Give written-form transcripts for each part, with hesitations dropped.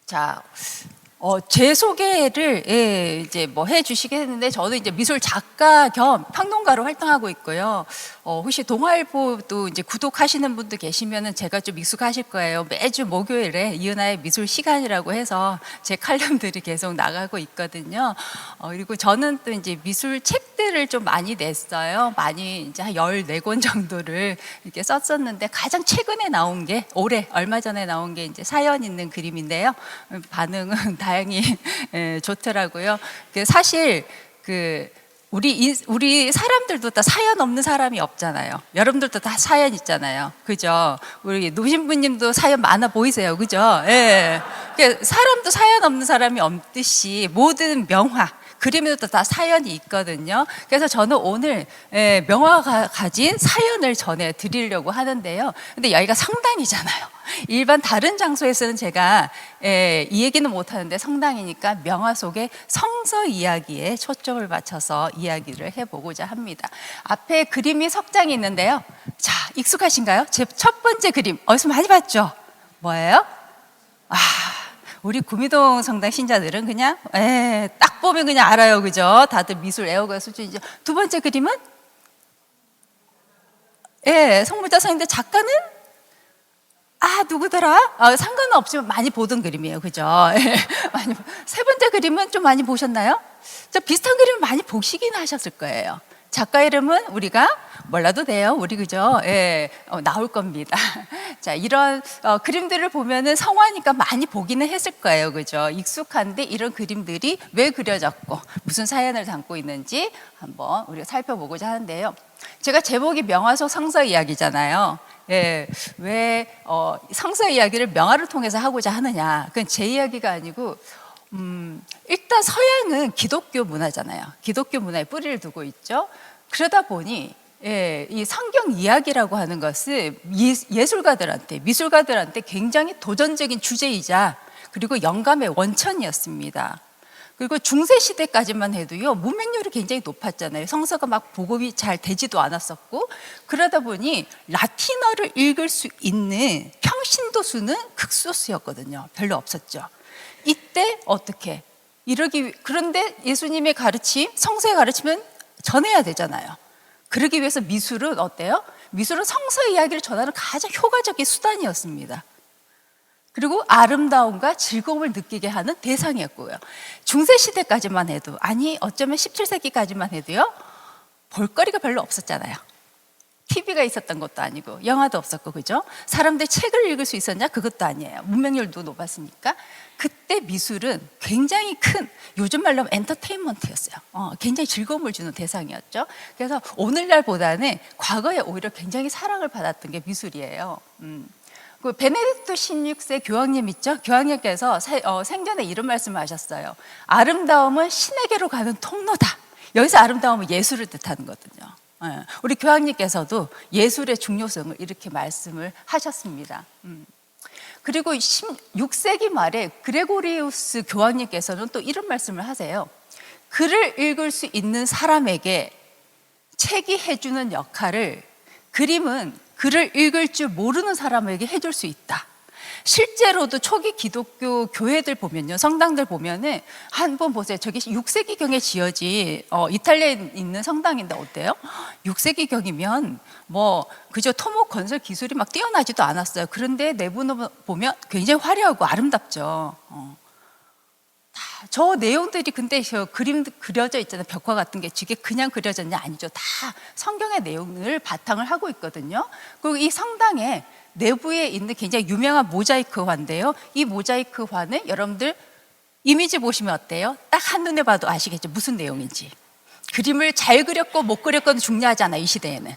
자, 제 소개를 이제 뭐 해주시겠는데 저는 이제 미술 작가 겸 평론가로 활동하고 있고요. 혹시 동아일보도 이제 구독하시는 분도 계시면은 제가 좀 익숙하실 거예요. 매주 목요일에 이은하의 미술 시간이라고 해서 제 칼럼들이 계속 나가고 있거든요. 그리고 저는 또 이제 미술 책들을 좀 많이 냈어요. 많이 이제 한 14권 정도를 이렇게 썼었는데 가장 최근에 나온 게 올해 얼마 전에 나온 게 이제 사연 있는 그림인데요. 반응은 다행히 좋더라고요. 사실 우리 사람들도 다 사연 없는 사람이 없잖아요. 여러분들도 다 사연 있잖아요. 그죠? 우리 노신부님도 사연 많아 보이세요. 그죠? 예. 사람도 사연 없는 사람이 없듯이 모든 명화, 그림에도 다 사연이 있거든요. 그래서 저는 오늘 명화가 가진 사연을 전해드리려고 하는데요. 근데 여기가 성당이잖아요. 일반 다른 장소에서는 제가 이 얘기는 못하는데 성당이니까 명화 속의 성서 이야기에 초점을 맞춰서 이야기를 해보고자 합니다. 앞에 그림이 석장이 있는데요. 자, 익숙하신가요? 제 첫 번째 그림 어디서 많이 봤죠? 뭐예요? 우리 구미동 성당 신자들은 그냥 딱 보면 그냥 알아요. 그죠? 다들 미술 애호가 수준이죠. 두 번째 그림은 성물자성인데 작가는 누구더라? 상관은 없지만 많이 보던 그림이에요. 그죠? 세 번째 그림은 좀 많이 보셨나요? 저 비슷한 그림 많이 보시긴 하셨을 거예요. 작가 이름은 우리가 몰라도 돼요. 우리 그죠? 나올 겁니다. 자, 이런 그림들을 보면은 성화니까 많이 보기는 했을 거예요. 그죠? 익숙한데 이런 그림들이 왜 그려졌고 무슨 사연을 담고 있는지 한번 우리가 살펴보고자 하는데요. 제가 제목이 명화 속 성서 이야기잖아요. 왜 성서 이야기를 명화를 통해서 하고자 하느냐? 그건 제 이야기가 아니고 일단 서양은 기독교 문화잖아요. 기독교 문화에 뿌리를 두고 있죠. 그러다 보니 이 성경 이야기라고 하는 것은 예술가들한테, 미술가들한테 굉장히 도전적인 주제이자 그리고 영감의 원천이었습니다. 그리고 중세 시대까지만 해도요, 문맹률이 굉장히 높았잖아요. 성서가 막 보급이 잘 되지도 않았었고, 그러다 보니 라틴어를 읽을 수 있는 평신도 수는 극소수였거든요. 별로 없었죠. 이때 어떻게 그런데 예수님의 가르침, 성서의 가르침은 전해야 되잖아요. 그러기 위해서 미술은 어때요? 미술은 성서 이야기를 전하는 가장 효과적인 수단이었습니다. 그리고 아름다움과 즐거움을 느끼게 하는 대상이었고요. 중세시대까지만 해도, 어쩌면 17세기까지만 해도요, 볼거리가 별로 없었잖아요. TV가 있었던 것도 아니고 영화도 없었고, 그죠? 사람들이 책을 읽을 수 있었냐? 그것도 아니에요. 문맹률도 높았으니까. 그때 미술은 굉장히 큰, 요즘 말로 하면 엔터테인먼트였어요. 굉장히 즐거움을 주는 대상이었죠. 그래서 오늘날보다는 과거에 오히려 굉장히 사랑을 받았던 게 미술이에요. 그 베네딕토 16세 교황님 있죠? 교황님께서 생전에 이런 말씀을 하셨어요. 아름다움은 신에게로 가는 통로다. 여기서 아름다움은 예술을 뜻하는 거거든요. 우리 교황님께서도 예술의 중요성을 이렇게 말씀을 하셨습니다. 그리고 16세기 말에 그레고리우스 교황님께서는 또 이런 말씀을 하세요. 글을 읽을 수 있는 사람에게 책이 해주는 역할을 그림은 글을 읽을 줄 모르는 사람에게 해줄 수 있다. 실제로도 초기 기독교 교회들 보면요, 성당들 보면은 한번 보세요. 저기 6세기경에 지어진 이탈리아에 있는 성당인데 어때요? 6세기경이면 그저 토목 건설 기술이 막 뛰어나지도 않았어요. 그런데 내부는 보면 굉장히 화려하고 아름답죠. 저 내용들이 근데 저 그림 그려져 있잖아요. 벽화 같은 게 저게 그냥 그려졌냐? 아니죠. 다 성경의 내용을 바탕을 하고 있거든요. 그리고 이 성당에 내부에 있는 굉장히 유명한 모자이크 화인데요. 이 모자이크 화는 여러분들 이미지 보시면 어때요? 딱 한눈에 봐도 아시겠죠? 무슨 내용인지. 그림을 잘 그렸고 못 그렸고는 중요하지 않아요. 이 시대에는.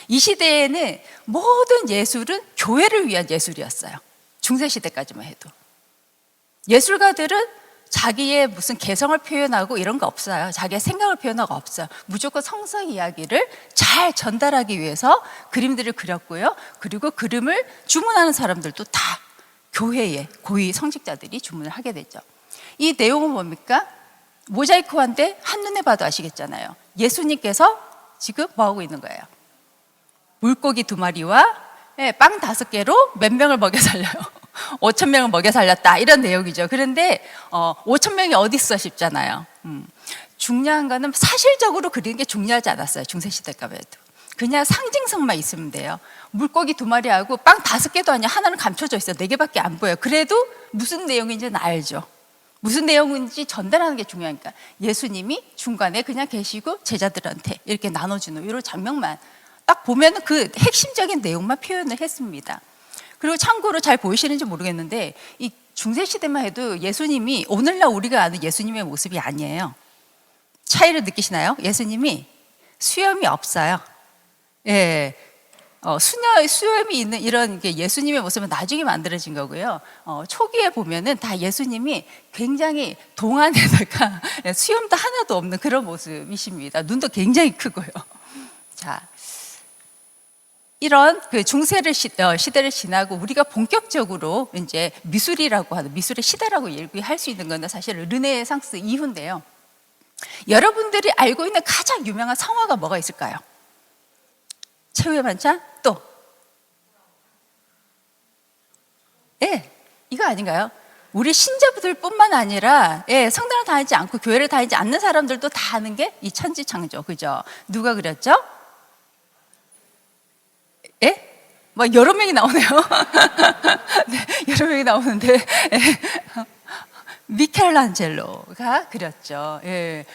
이 시대에는 모든 예술은 교회를 위한 예술이었어요. 중세시대까지만 해도. 예술가들은 자기의 무슨 개성을 표현하고 이런 거 없어요. 자기의 생각을 표현하고 없어요. 무조건 성서 이야기를 잘 전달하기 위해서 그림들을 그렸고요. 그리고 그림을 주문하는 사람들도 다 교회의 고위 성직자들이 주문을 하게 되죠. 이 내용은 뭡니까? 모자이크화인데 한눈에 봐도 아시겠잖아요. 예수님께서 지금 뭐하고 있는 거예요? 물고기 2마리와 빵 5개로 몇 명을 먹여 살려요? 5천 명을 먹여 살렸다 이런 내용이죠. 그런데 5천 명이 어디 있어 싶잖아요. 중요한 거는 사실적으로 그리는 게 중요하지 않았어요. 중세시대까지도 그냥 상징성만 있으면 돼요. 물고기 2마리하고 빵 5개도 아니야. 하나는 감춰져 있어요. 4개밖에 안 보여요. 그래도 무슨 내용인지는 알죠. 무슨 내용인지 전달하는 게 중요하니까. 예수님이 중간에 그냥 계시고 제자들한테 이렇게 나눠주는 이런 장면만 딱 보면 그 핵심적인 내용만 표현을 했습니다. 그리고 참고로 잘 보이시는지 모르겠는데 이 중세시대만 해도 예수님이 오늘날 우리가 아는 예수님의 모습이 아니에요. 차이를 느끼시나요? 예수님이 수염이 없어요. 예, 수염이 있는 이런 게 예수님의 모습은 나중에 만들어진 거고요. 초기에 보면은 다 예수님이 굉장히 동안에다가 수염도 하나도 없는 그런 모습이십니다. 눈도 굉장히 크고요. 자, 이런 그 중세를 시대를 지나고 우리가 본격적으로 이제 미술이라고 하는 미술의 시대라고 얘기할 수 있는 건 사실 르네상스 이후인데요. 여러분들이 알고 있는 가장 유명한 성화가 뭐가 있을까요? 최후의 반찬? 또? 예, 이거 아닌가요? 우리 신자분들뿐만 아니라 성당을 다니지 않고 교회를 다니지 않는 사람들도 다 아는 게 이 천지창조, 그죠? 누가 그렸죠? 예? 막 여러 명이 나오네요. 네, 여러 명이 나오는데 미켈란젤로가 그렸죠. 예.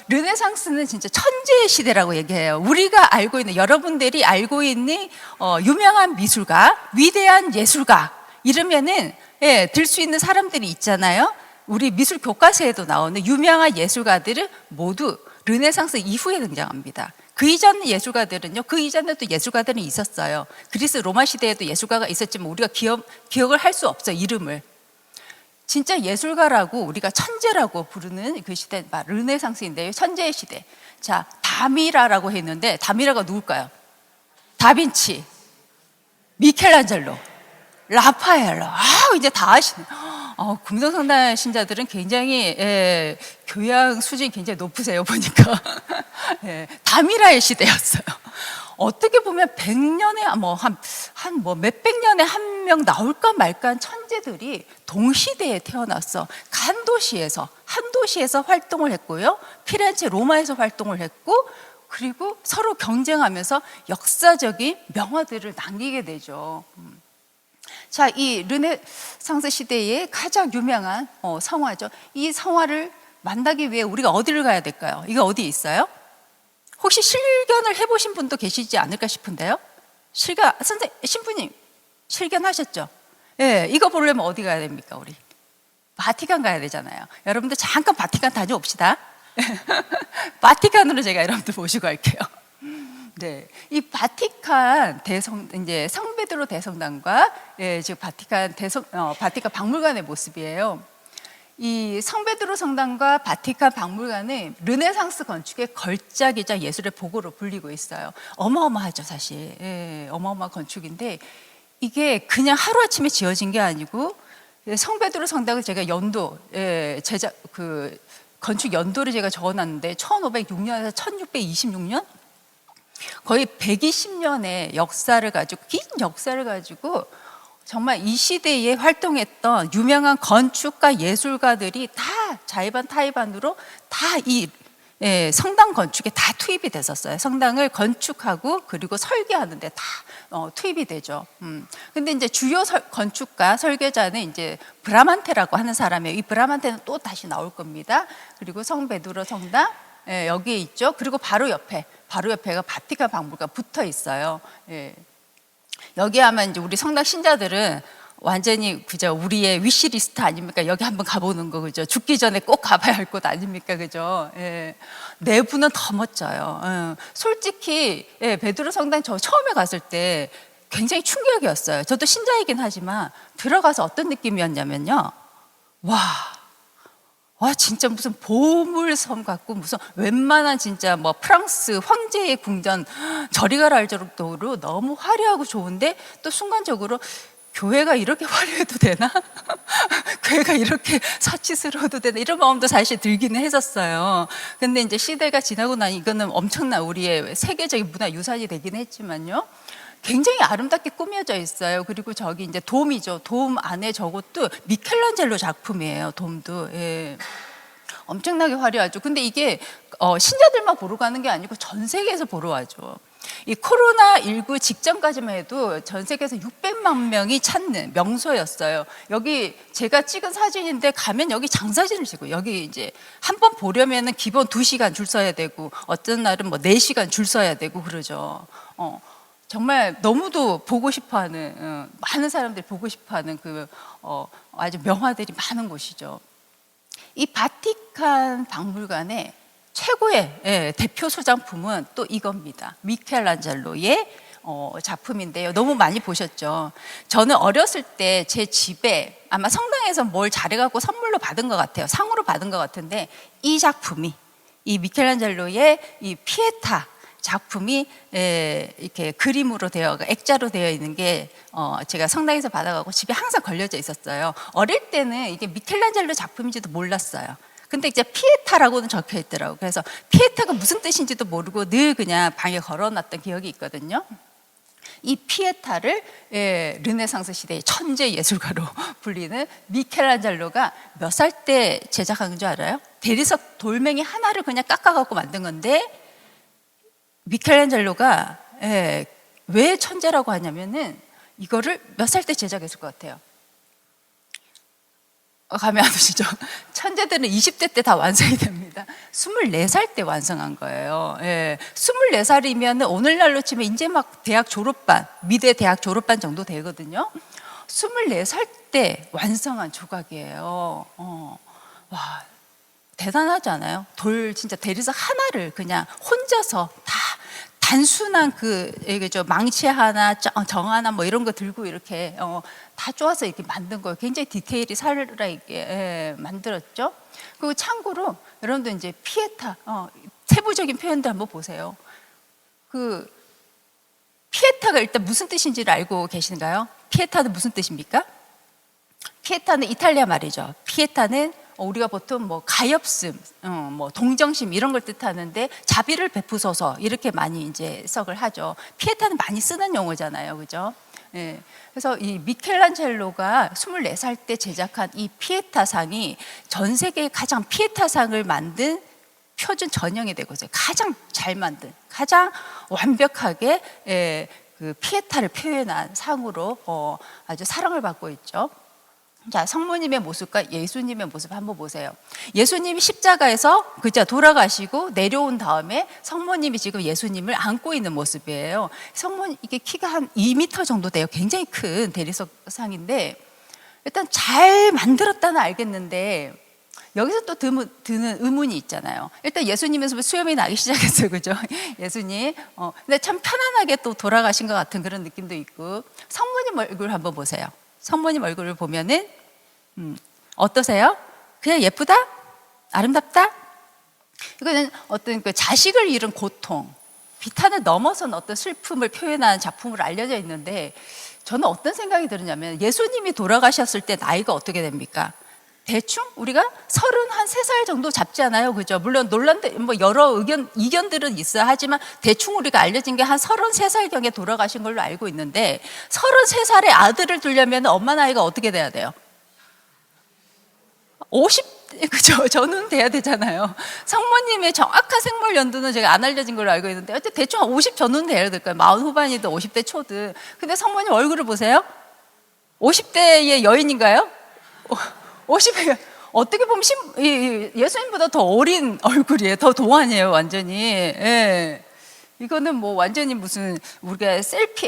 르네상스는 진짜 천재의 시대라고 얘기해요. 우리가 알고 있는, 여러분들이 알고 있는 유명한 미술가, 위대한 예술가 이러면은 들 수 있는 사람들이 있잖아요. 우리 미술 교과서에도 나오는 유명한 예술가들은 모두 르네상스 이후에 등장합니다. 그 이전 예술가들은요, 그 이전에 또 예술가들은 있었어요. 그리스 로마 시대에도 예술가가 있었지만 우리가 기억을 할 수 없어요, 이름을. 진짜 예술가라고 우리가 천재라고 부르는 그 시대, 르네상스인데요. 천재의 시대. 자, 다미라라고 했는데 다미라가 누굴까요? 다빈치, 미켈란젤로, 라파엘로. 이제 다 아시네. 금성성당 신자들은 굉장히 교양 수준이 굉장히 높으세요, 보니까. 다미라의 시대였어요. 어떻게 보면 100년에 한 몇백 년에 한 명 나올까 말까 한 천재들이 동시대에 태어났어. 한 도시에서 활동을 했고요. 피렌체 로마에서 활동을 했고, 그리고 서로 경쟁하면서 역사적인 명화들을 남기게 되죠. 자, 이 르네상스 시대의 가장 유명한 성화죠. 이 성화를 만나기 위해 우리가 어디를 가야 될까요? 이게 어디에 있어요? 혹시 실견을 해보신 분도 계시지 않을까 싶은데요. 신부님 실견하셨죠? 예, 이거 보려면 어디 가야 됩니까? 우리 바티칸 가야 되잖아요. 여러분들 잠깐 바티칸 다녀옵시다. 바티칸으로 제가 여러분들 모시고 갈게요. 네, 이 바티칸 이제 성베드로 대성당과 지금 바티칸 박물관의 모습이에요. 이 성베드로 성당과 바티칸 박물관은 르네상스 건축의 걸작이자 예술의 보고로 불리고 있어요. 어마어마하죠, 사실. 어마어마한 건축인데 이게 그냥 하루아침에 지어진 게 아니고 성베드로 성당을 제가 건축 연도를 제가 적어놨는데 1506년에서 1626년 거의 120년의 긴 역사를 가지고 정말 이 시대에 활동했던 유명한 건축가 예술가들이 다 자의반 타의반으로 다 이 성당 건축에 다 투입이 됐었어요. 성당을 건축하고 그리고 설계하는데 다 투입이 되죠. 근데 이제 주요 건축가 설계자는 이제 브라만테라고 하는 사람이에요. 이 브라만테는 또 다시 나올 겁니다. 그리고 성베드로 성당 여기에 있죠. 그리고 바로 옆에가 바티칸 박물관 붙어 있어요. 여기 하면 이제 우리 성당 신자들은 완전히 그죠, 우리의 위시리스트 아닙니까? 여기 한번 가보는 거, 그죠? 죽기 전에 꼭 가봐야 할 곳 아닙니까? 그죠? 내부는 더 멋져요. 솔직히 베드로 성당 저 처음에 갔을 때 굉장히 충격이었어요. 저도 신자이긴 하지만 들어가서 어떤 느낌이었냐면요, 와 진짜 무슨 보물섬 같고 무슨 웬만한 진짜 뭐 프랑스 황제의 궁전 저리 가라 할 정도로 너무 화려하고 좋은데 또 순간적으로 교회가 이렇게 화려해도 되나? 교회가 이렇게 사치스러워도 되나? 이런 마음도 사실 들기는 했었어요. 근데 이제 시대가 지나고 나니 이거는 엄청난 우리의 세계적인 문화 유산이 되긴 했지만요. 굉장히 아름답게 꾸며져 있어요. 그리고 저기 이제 돔이죠. 돔 안에 저것도 미켈란젤로 작품이에요. 돔도. 예. 엄청나게 화려하죠. 근데 이게 신자들만 보러 가는 게 아니고 전 세계에서 보러 와죠. 이 코로나19 직전까지만 해도 전 세계에서 600만 명이 찾는 명소였어요. 여기 제가 찍은 사진인데 가면 여기 장사진을 치고 여기 이제 한 번 보려면은 기본 2시간 줄 서야 되고 어떤 날은 뭐 4시간 줄 서야 되고 그러죠. 정말 너무도 보고 싶어하는 많은 사람들이 보고 싶어하는 아주 명화들이 많은 곳이죠. 이 바티칸 박물관의 최고의 대표 소장품은 또 이겁니다. 미켈란젤로의 작품인데요. 너무 많이 보셨죠? 저는 어렸을 때 제 집에 아마 성당에서 뭘 잘해갖고 선물로 받은 것 같아요. 상으로 받은 것 같은데 이 작품이 이 미켈란젤로의 이 피에타 작품이 이렇게 그림으로 액자로 되어 있는 게 제가 성당에서 받아가고 집에 항상 걸려져 있었어요. 어릴 때는 이게 미켈란젤로 작품인지도 몰랐어요. 근데 이제 피에타라고는 적혀 있더라고요. 그래서 피에타가 무슨 뜻인지도 모르고 늘 그냥 방에 걸어놨던 기억이 있거든요. 이 피에타를 르네상스 시대의 천재 예술가로 불리는 미켈란젤로가 몇 살 때 제작한 줄 알아요? 대리석 돌멩이 하나를 그냥 깎아갖고 만든 건데 미켈란젤로가 왜 천재라고 하냐면은 이거를 몇 살 때 제작했을 것 같아요? 감이 안 오시죠? 천재들은 20대 때 다 완성이 됩니다. 24살 때 완성한 거예요. 24살이면 오늘날로 치면 이제 막 대학 졸업반, 미대 대학 졸업반 정도 되거든요. 24살 때 완성한 조각이에요. 와, 대단하지 않아요? 진짜 대리석 하나를 그냥 혼자서 다 단순한 망치 하나, 정 하나 뭐 이런 거 들고 이렇게 다 쪼아서 이렇게 만든 거예요. 굉장히 디테일이 살아있게 만들었죠. 그리고 참고로 여러분들 이제 피에타 세부적인 표현들 한번 보세요. 피에타가 일단 무슨 뜻인지를 알고 계신가요? 피에타는 무슨 뜻입니까? 피에타는 이탈리아 말이죠. 피에타는 우리가 보통 뭐 가엾음, 뭐 동정심 이런 걸 뜻하는데 자비를 베푸소서 이렇게 많이 이제 해석을 하죠. 피에타는 많이 쓰는 용어잖아요, 그죠? 그래서 이 미켈란젤로가 24살 때 제작한 이 피에타상이 전 세계에 가장 피에타상을 만든 표준 전형이 되고 있어요. 가장 잘 만든, 가장 완벽하게 그 피에타를 표현한 상으로 아주 사랑을 받고 있죠. 자, 성모님의 모습과 예수님의 모습 한번 보세요. 예수님이 십자가에서 돌아가시고 내려온 다음에 성모님이 지금 예수님을 안고 있는 모습이에요. 성모님 이게 키가 한 2m 정도 돼요. 굉장히 큰 대리석상인데 일단 잘 만들었다는 알겠는데 여기서 또 드는 의문이 있잖아요. 일단 예수님에서 수염이 나기 시작했어요, 그죠? 예수님. 근데 참 편안하게 또 돌아가신 것 같은 그런 느낌도 있고 성모님 얼굴 한번 보세요. 성모님 얼굴을 보면은 어떠세요? 그냥 예쁘다? 아름답다? 이거는 어떤 자식을 잃은 고통, 비탄을 넘어선 어떤 슬픔을 표현하는 작품으로 알려져 있는데 저는 어떤 생각이 드느냐면 예수님이 돌아가셨을 때 나이가 어떻게 됩니까? 대충 우리가 33살 정도 잡지 않아요, 그죠? 물론 논란들 뭐 여러 이견들은 있어야 하지만 대충 우리가 알려진 게 한 33살경에 돌아가신 걸로 알고 있는데 33살의 아들을 두려면 엄마 나이가 어떻게 돼야 돼요? 50, 그죠? 저는 돼야 되잖아요. 성모님의 정확한 생물 연도는 제가 안 알려진 걸로 알고 있는데 어쨌든 대충 50 전후는 돼야 될 거예요. 40 후반이든 50대 초든. 근데 성모님 얼굴을 보세요. 50대의 여인인가요? 50에 어떻게 보면 예수님보다 더 어린 얼굴이에요. 더 동안이에요, 완전히. 이거는 뭐 완전히 무슨 우리가 셀피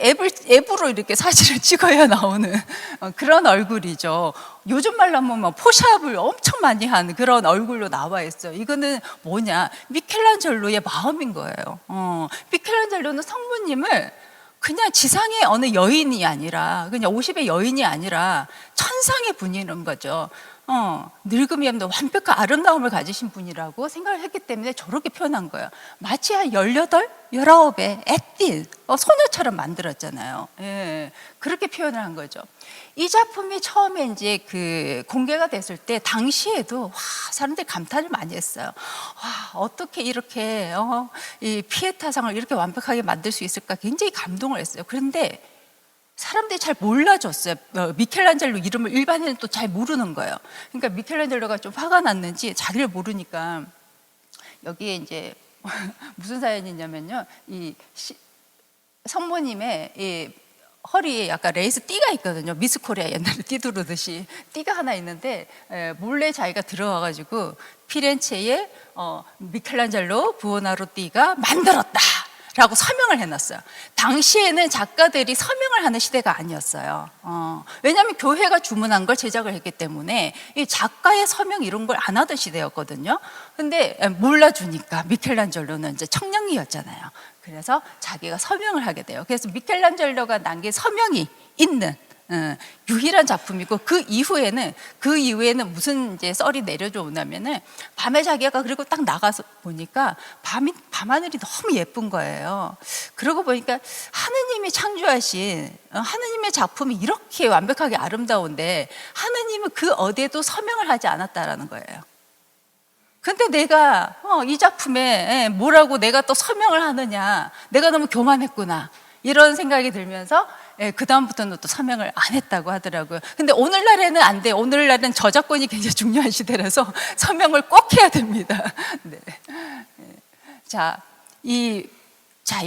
앱으로 이렇게 사진을 찍어야 나오는 그런 얼굴이죠. 요즘 말로 하면 뭐 포샵을 엄청 많이 한 그런 얼굴로 나와 있어요. 이거는 뭐냐? 미켈란젤로의 마음인 거예요. 미켈란젤로는 성모님을 그냥 지상의 어느 여인이 아니라 그냥 50의 여인이 아니라 천상의 분이는 거죠. 늙음이 없는 완벽한 아름다움을 가지신 분이라고 생각을 했기 때문에 저렇게 표현한 거예요. 마치 한 18, 19의 애띤 소녀처럼 만들었잖아요. 예, 그렇게 표현을 한 거죠. 이 작품이 처음에 이제 그 공개가 됐을 때 당시에도 사람들이 감탄을 많이 했어요. 어떻게 이렇게 이 피에타상을 이렇게 완벽하게 만들 수 있을까 굉장히 감동을 했어요. 그런데 사람들이 잘 몰라줬어요. 미켈란젤로 이름을 일반인은 또 잘 모르는 거예요. 그러니까 미켈란젤로가 좀 화가 났는지 자기를 모르니까 여기에 이제 무슨 사연이 있냐면요. 이 성모님의 이 허리에 약간 레이스 띠가 있거든요. 미스 코리아 옛날에 띠 두르듯이 띠가 하나 있는데 몰래 자기가 들어와가지고 피렌체에 미켈란젤로 부오나로띠가 만들었다 라고 서명을 해놨어요. 당시에는 작가들이 서명을 하는 시대가 아니었어요. 왜냐하면 교회가 주문한 걸 제작을 했기 때문에 이 작가의 서명 이런 걸 안 하던 시대였거든요. 근데 몰라주니까 미켈란젤로는 이제 청량리였잖아요. 그래서 자기가 서명을 하게 돼요. 그래서 미켈란젤로가 남긴 서명이 있는 유일한 작품이고 그 이후에는 무슨 이제 썰이 내려져 오냐면은 밤에 자기가 그리고 딱 나가서 보니까 밤하늘이 너무 예쁜 거예요. 그러고 보니까 하느님이 창조하신 하느님의 작품이 이렇게 완벽하게 아름다운데 하느님은 그 어디에도 서명을 하지 않았다라는 거예요. 근데 내가 이 작품에 뭐라고 내가 또 서명을 하느냐, 내가 너무 교만했구나 이런 생각이 들면서 그 다음부터는 또 서명을 안 했다고 하더라고요. 근데 오늘날에는 안 돼요. 오늘날은 저작권이 굉장히 중요한 시대라서 서명을 꼭 해야 됩니다. 네. 자,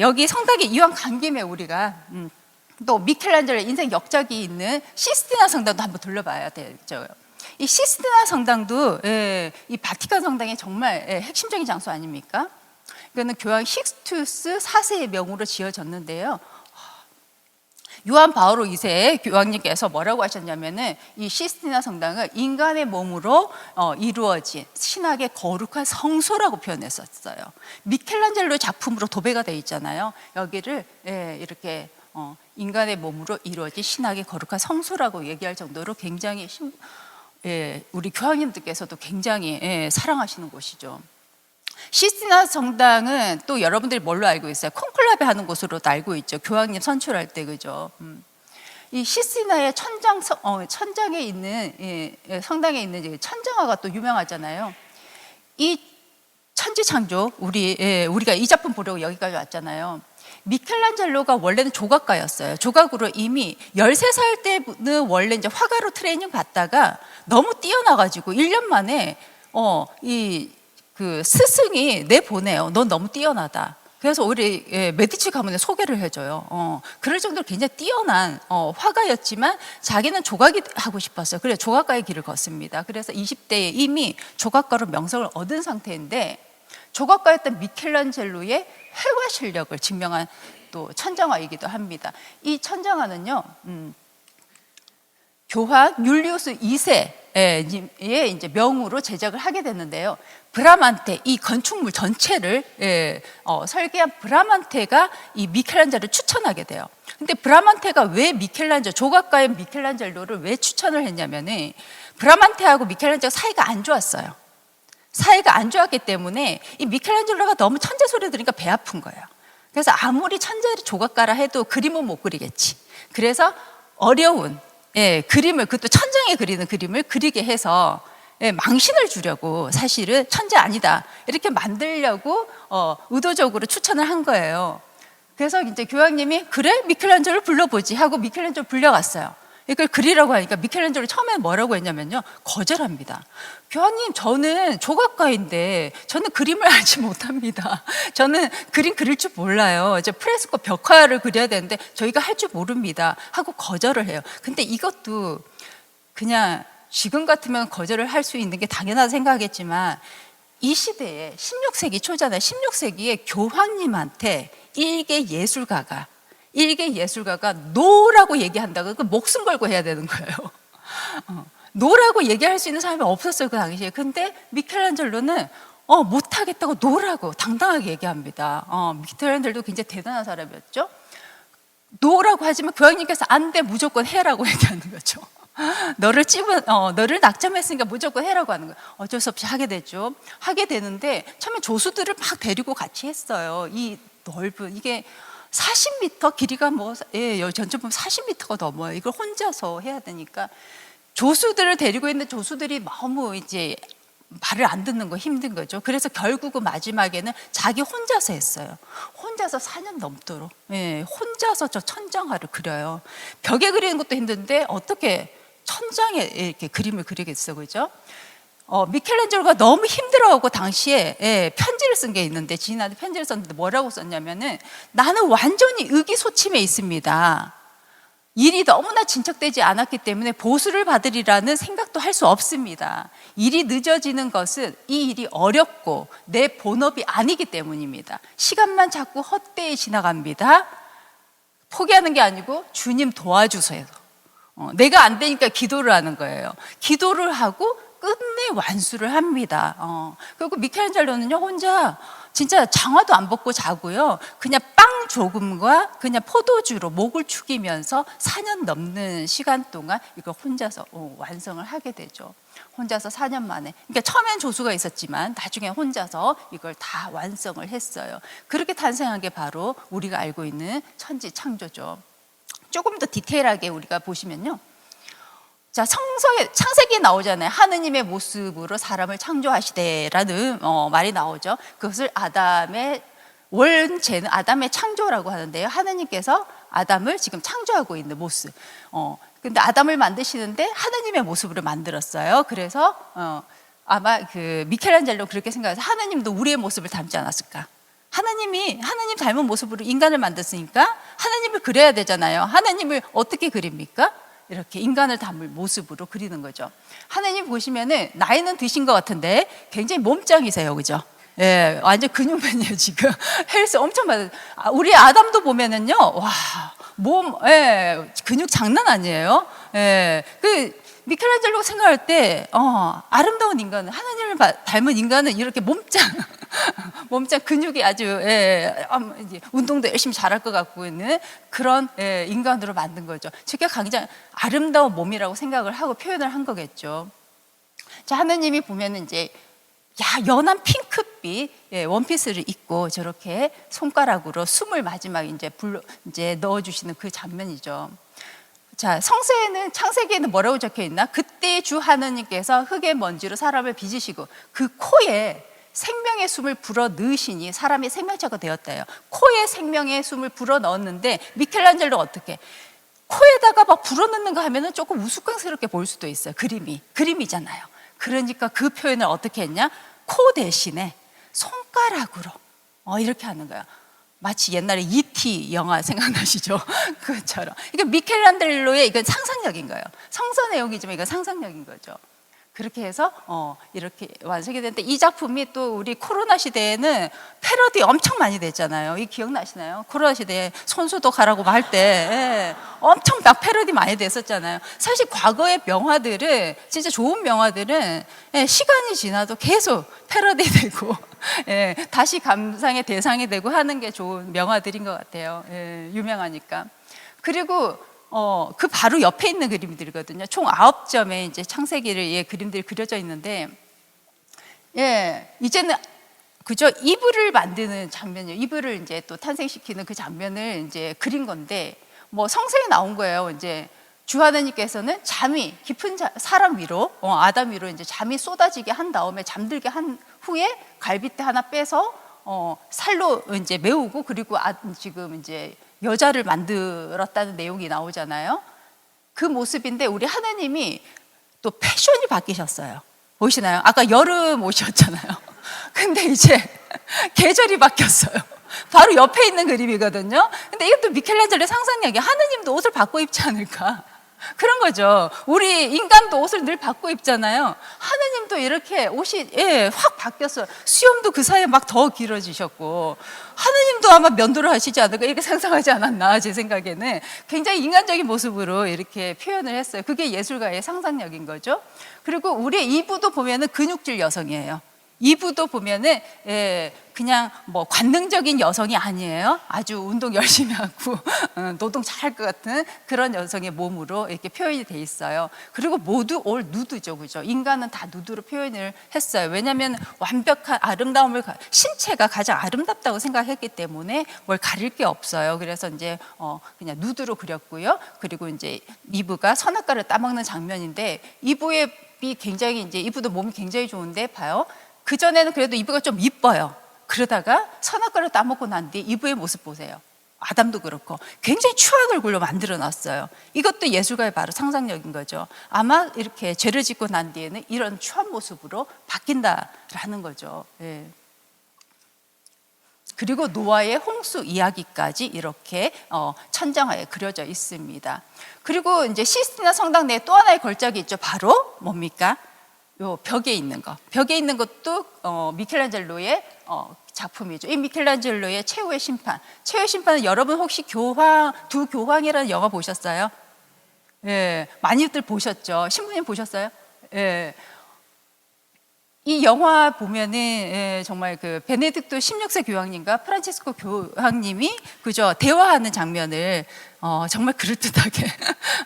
여기 성당에 이왕 간 김에 우리가 또 미켈란젤로의 인생 역작이 있는 시스티나 성당도 한번 둘러봐야 되죠. 이 시스티나 성당도 이 바티칸 성당의 정말 핵심적인 장소 아닙니까? 이거는 교황 식스투스 4세의 명으로 지어졌는데요. 요한 바오로 2세 교황님께서 뭐라고 하셨냐면은 이 시스티나 성당은 인간의 몸으로 이루어진 신학의 거룩한 성소라고 표현했었어요. 미켈란젤로 작품으로 도배가 되어 있잖아요. 여기를 이렇게 인간의 몸으로 이루어진 신학의 거룩한 성소라고 얘기할 정도로 굉장히 우리 교황님들께서도 굉장히 사랑하시는 곳이죠. 시스티나 성당은 또 여러분들이 뭘로 알고 있어요? 콘클라베 하는 곳으로 알고 있죠. 교황님 선출할 때, 그죠? 이 시스티나의 천장에 있는 성당에 있는 천장화가 또 유명하잖아요. 이 천지창조 우리가 이 작품 보려고 여기까지 왔잖아요. 미켈란젤로가 원래는 조각가였어요. 조각으로 이미 13살 때는 원래 이제 화가로 트레이닝 받다가 너무 뛰어나가지고 1년 만에 그 스승이 내보내요. 넌 너무 뛰어나다. 그래서 우리 메디치 가문에 소개를 해줘요. 그럴 정도로 굉장히 뛰어난 화가였지만 자기는 조각이 하고 싶었어요. 그래서 조각가의 길을 걷습니다. 그래서 20대에 이미 조각가로 명성을 얻은 상태인데 조각가였던 미켈란젤로의 회화 실력을 증명한 또 천장화이기도 합니다. 이 천장화는요, 교황 율리우스 2세의 이제 명으로 제작을 하게 됐는데요. 브라만테, 이 건축물 전체를 설계한 브라만테가 이 미켈란젤로를 추천하게 돼요. 근데 브라만테가 왜 조각가의 미켈란젤로를 왜 추천을 했냐면은 브라만테하고 미켈란젤로 사이가 안 좋았어요. 사이가 안 좋았기 때문에 이 미켈란젤로가 너무 천재 소리 들으니까 배 아픈 거예요. 그래서 아무리 천재 조각가라 해도 그림은 못 그리겠지. 그래서 어려운 그림을, 그것도 천장에 그리는 그림을 그리게 해서 망신을 주려고 사실은 천재 아니다 이렇게 만들려고 의도적으로 추천을 한 거예요. 그래서 이제 교황님이 그래? 미켈란젤로 불러보지 하고 미켈란젤로 불려갔어요. 이걸 그리라고 하니까 미켈란젤로 처음에 뭐라고 했냐면요, 거절합니다. 교황님, 저는 조각가인데 저는 그림을 알지 못합니다. 저는 그림 그릴 줄 몰라요. 이제 프레스코 벽화를 그려야 되는데 저희가 할 줄 모릅니다 하고 거절을 해요. 근데 이것도 그냥 지금 같으면 거절을 할 수 있는 게 당연하다 생각하겠지만 이 시대에 16세기 초잖아요. 16세기에 교황님한테 일개 예술가가 노라고 얘기한다고 그 목숨 걸고 해야 되는 거예요. 노라고 얘기할 수 있는 사람이 없었어요, 그 당시에. 근데 미켈란젤로는 못하겠다고 노라고 당당하게 얘기합니다. 미켈란젤로도 굉장히 대단한 사람이었죠. 노라고 하지만 교황님께서 안 돼, 무조건 해라고 얘기하는 거죠. 너를 낙점했으니까 무조건 해라고 하는 거예요. 어쩔 수 없이 하게 되죠. 하게 되는데 처음에 조수들을 막 데리고 같이 했어요. 이 넓은 이게 40m 길이가 전체 보면 40m가 넘어요. 이걸 혼자서 해야 되니까 조수들을 데리고 있는데 조수들이 너무 이제 말을 안 듣는 거 힘든 거죠. 그래서 결국은 마지막에는 자기 혼자서 했어요. 혼자서 4년 넘도록 혼자서 저 천장화를 그려요. 벽에 그리는 것도 힘든데 어떻게 천장에 이렇게 그림을 그리겠어, 그죠? 미켈란젤로가 너무 힘들어하고 당시에 편지를 쓴 게 있는데 지인한테 편지를 썼는데 뭐라고 썼냐면은 나는 완전히 의기소침해 있습니다. 일이 너무나 진척되지 않았기 때문에 보수를 받으리라는 생각도 할 수 없습니다. 일이 늦어지는 것은 이 일이 어렵고 내 본업이 아니기 때문입니다. 시간만 자꾸 헛되이 지나갑니다. 포기하는 게 아니고 주님 도와주세요. 내가 안 되니까 기도를 하는 거예요. 기도를 하고 끝내 완수를 합니다. 그리고 미켈란젤로는요 혼자 진짜 장화도 안 벗고 자고요. 그냥 빵 조금과 그냥 포도주로 목을 축이면서 4년 넘는 시간 동안 이걸 혼자서 완성을 하게 되죠. 혼자서 4년 만에. 그러니까 처음엔 조수가 있었지만 나중에 혼자서 이걸 다 완성을 했어요. 그렇게 탄생한 게 바로 우리가 알고 있는 천지 창조죠. 조금 더 디테일하게 우리가 보시면요. 자, 창세기에 나오잖아요. 하느님의 모습으로 사람을 창조하시되라는 말이 나오죠. 그것을 아담의 원죄는 아담의 창조라고 하는데요. 하느님께서 아담을 지금 창조하고 있는 모습. 근데 아담을 만드시는데 하느님의 모습으로 만들었어요. 그래서 아마 그 미켈란젤로 그렇게 생각해서 하느님도 우리의 모습을 닮지 않았을까? 하느님 닮은 모습으로 인간을 만들었으니까 하느님을 그려야 되잖아요. 하느님을 어떻게 그립니까? 이렇게 인간을 담을 모습으로 그리는 거죠. 하느님 보시면은 나이는 드신 것 같은데 굉장히 몸짱이세요, 그죠? 예, 완전 근육맨이에요 지금. 헬스 엄청 많아요. 우리 아담도 보면은요, 와, 근육 장난 아니에요. 예, 미켈란젤로가 생각할 때 아름다운 인간은 하나님을 닮은 인간은 이렇게 몸짱 근육이 아주 이제 운동도 열심히 잘할 것 같고 있는 그런 인간으로 만든 거죠. 제가 굉장히 아름다운 몸이라고 생각을 하고 표현을 한 거겠죠. 자, 하느님이 보면은 이제 연한 핑크빛 원피스를 입고 저렇게 손가락으로 숨을 마지막에 이제 넣어주시는 그 장면이죠. 자, 성서에는 창세기에는 뭐라고 적혀 있나? 그때 주 하느님께서 흙의 먼지로 사람을 빚으시고 그 코에 생명의 숨을 불어 넣으시니 사람이 생명체가 되었다요. 코에 생명의 숨을 불어 넣었는데 미켈란젤로 어떻게? 코에다가 막 불어 넣는 거 하면은 조금 우스꽝스럽게 보일 수도 있어요. 그림이잖아요. 그러니까 그 표현을 어떻게 했냐? 코 대신에 손가락으로 이렇게 하는 거예요. 마치 옛날에 E.T. 영화 생각나시죠? 그것처럼. 이게 미켈란젤로의 이건 상상력인 거예요. 성서 내용이지만 이건 상상력인 거죠. 그렇게 해서 이렇게 완성이 됐는데 이 작품이 또 우리 코로나 시대에는 패러디 엄청 많이 됐잖아요. 이 기억나시나요? 코로나 시대에 손수도 가라고 할 때 엄청 막 패러디 많이 됐었잖아요. 사실 과거의 명화들은 진짜 좋은 명화들은 시간이 지나도 계속 패러디 되고 다시 감상의 대상이 되고 하는 게 좋은 명화들인 것 같아요. 유명하니까. 그리고 그 바로 옆에 있는 그림들이거든요. 총 9점의 이제 창세기의 그림들이 그려져 있는데, 이제는 그저 이불을 만드는 장면이에요. 이불을 이제 또 탄생시키는 그 장면을 이제 그린 건데, 성서에 나온 거예요. 이제 주 하나님께서는 잠이 깊은 사람 위로, 아담 위로 이제 잠이 쏟아지게 한 다음에 잠들게 한 후에 갈빗대 하나 빼서 살로 이제 메우고 그리고 지금 이제 여자를 만들었다는 내용이 나오잖아요. 그 모습인데 우리 하나님이 또 패션이 바뀌셨어요. 보시나요? 아까 여름 옷이었잖아요. 근데 이제 계절이 바뀌었어요. 바로 옆에 있는 그림이거든요. 근데 이것도 미켈란젤로의 상상력이 하나님도 옷을 바꿔 입지 않을까? 그런 거죠. 우리 인간도 옷을 늘 바꿔 입잖아요. 하느님도 이렇게 옷이 확 바뀌었어요. 수염도 그 사이에 막 더 길어지셨고 하느님도 아마 면도를 하시지 않을까 이렇게 상상하지 않았나 제 생각에는 굉장히 인간적인 모습으로 이렇게 표현을 했어요. 그게 예술가의 상상력인 거죠. 그리고 우리의 이부도 보면은 근육질 여성이에요. 예, 완전 근육질 여성이에요. 그래서 이브도 보면은 그냥 뭐 관능적인 여성이 아니에요. 아주 운동 열심히 하고 노동 잘할 것 같은 그런 여성의 몸으로 이렇게 표현이 돼 있어요. 그리고 모두 올 누드죠, 그죠? 인간은 다 누드로 표현을 했어요. 왜냐하면 완벽한 아름다움을 신체가 가장 아름답다고 생각했기 때문에 뭘 가릴 게 없어요. 그래서 이제 그냥 누드로 그렸고요. 그리고 이제 이브가 선악과를 따먹는 장면인데 이브의 굉장히 이제 이브도 몸이 굉장히 좋은데 봐요. 그 전에는 그래도 이브가 좀 이뻐요. 그러다가 선악과를 따먹고 난 뒤 이브의 모습 보세요. 아담도 그렇고 굉장히 추한 얼굴로 만들어 놨어요. 이것도 예술가의 바로 상상력인 거죠. 아마 이렇게 죄를 짓고 난 뒤에는 이런 추한 모습으로 바뀐다라는 거죠. 예. 그리고 노아의 홍수 이야기까지 이렇게 천장화에 그려져 있습니다. 그리고 이제 시스티나 성당 내에 또 하나의 걸작이 있죠. 바로 뭡니까? 요 벽에 있는 거. 벽에 있는 것도 미켈란젤로의 작품이죠. 이 미켈란젤로의 최후의 심판. 최후의 심판은 여러분 혹시 두 교황이라는 영화 보셨어요? 예, 많이들 보셨죠. 신부님 보셨어요? 예. 이 영화 보면은 정말 그 베네딕토 16세 교황님과 프란치스코 교황님이 그저 대화하는 장면을 정말 그럴듯하게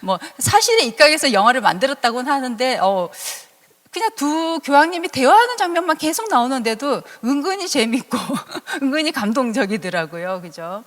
뭐 사실에 입각해서 영화를 만들었다고는 하는데 그냥 두 교황님이 대화하는 장면만 계속 나오는데도 은근히 재밌고 은근히 감동적이더라고요. 그죠?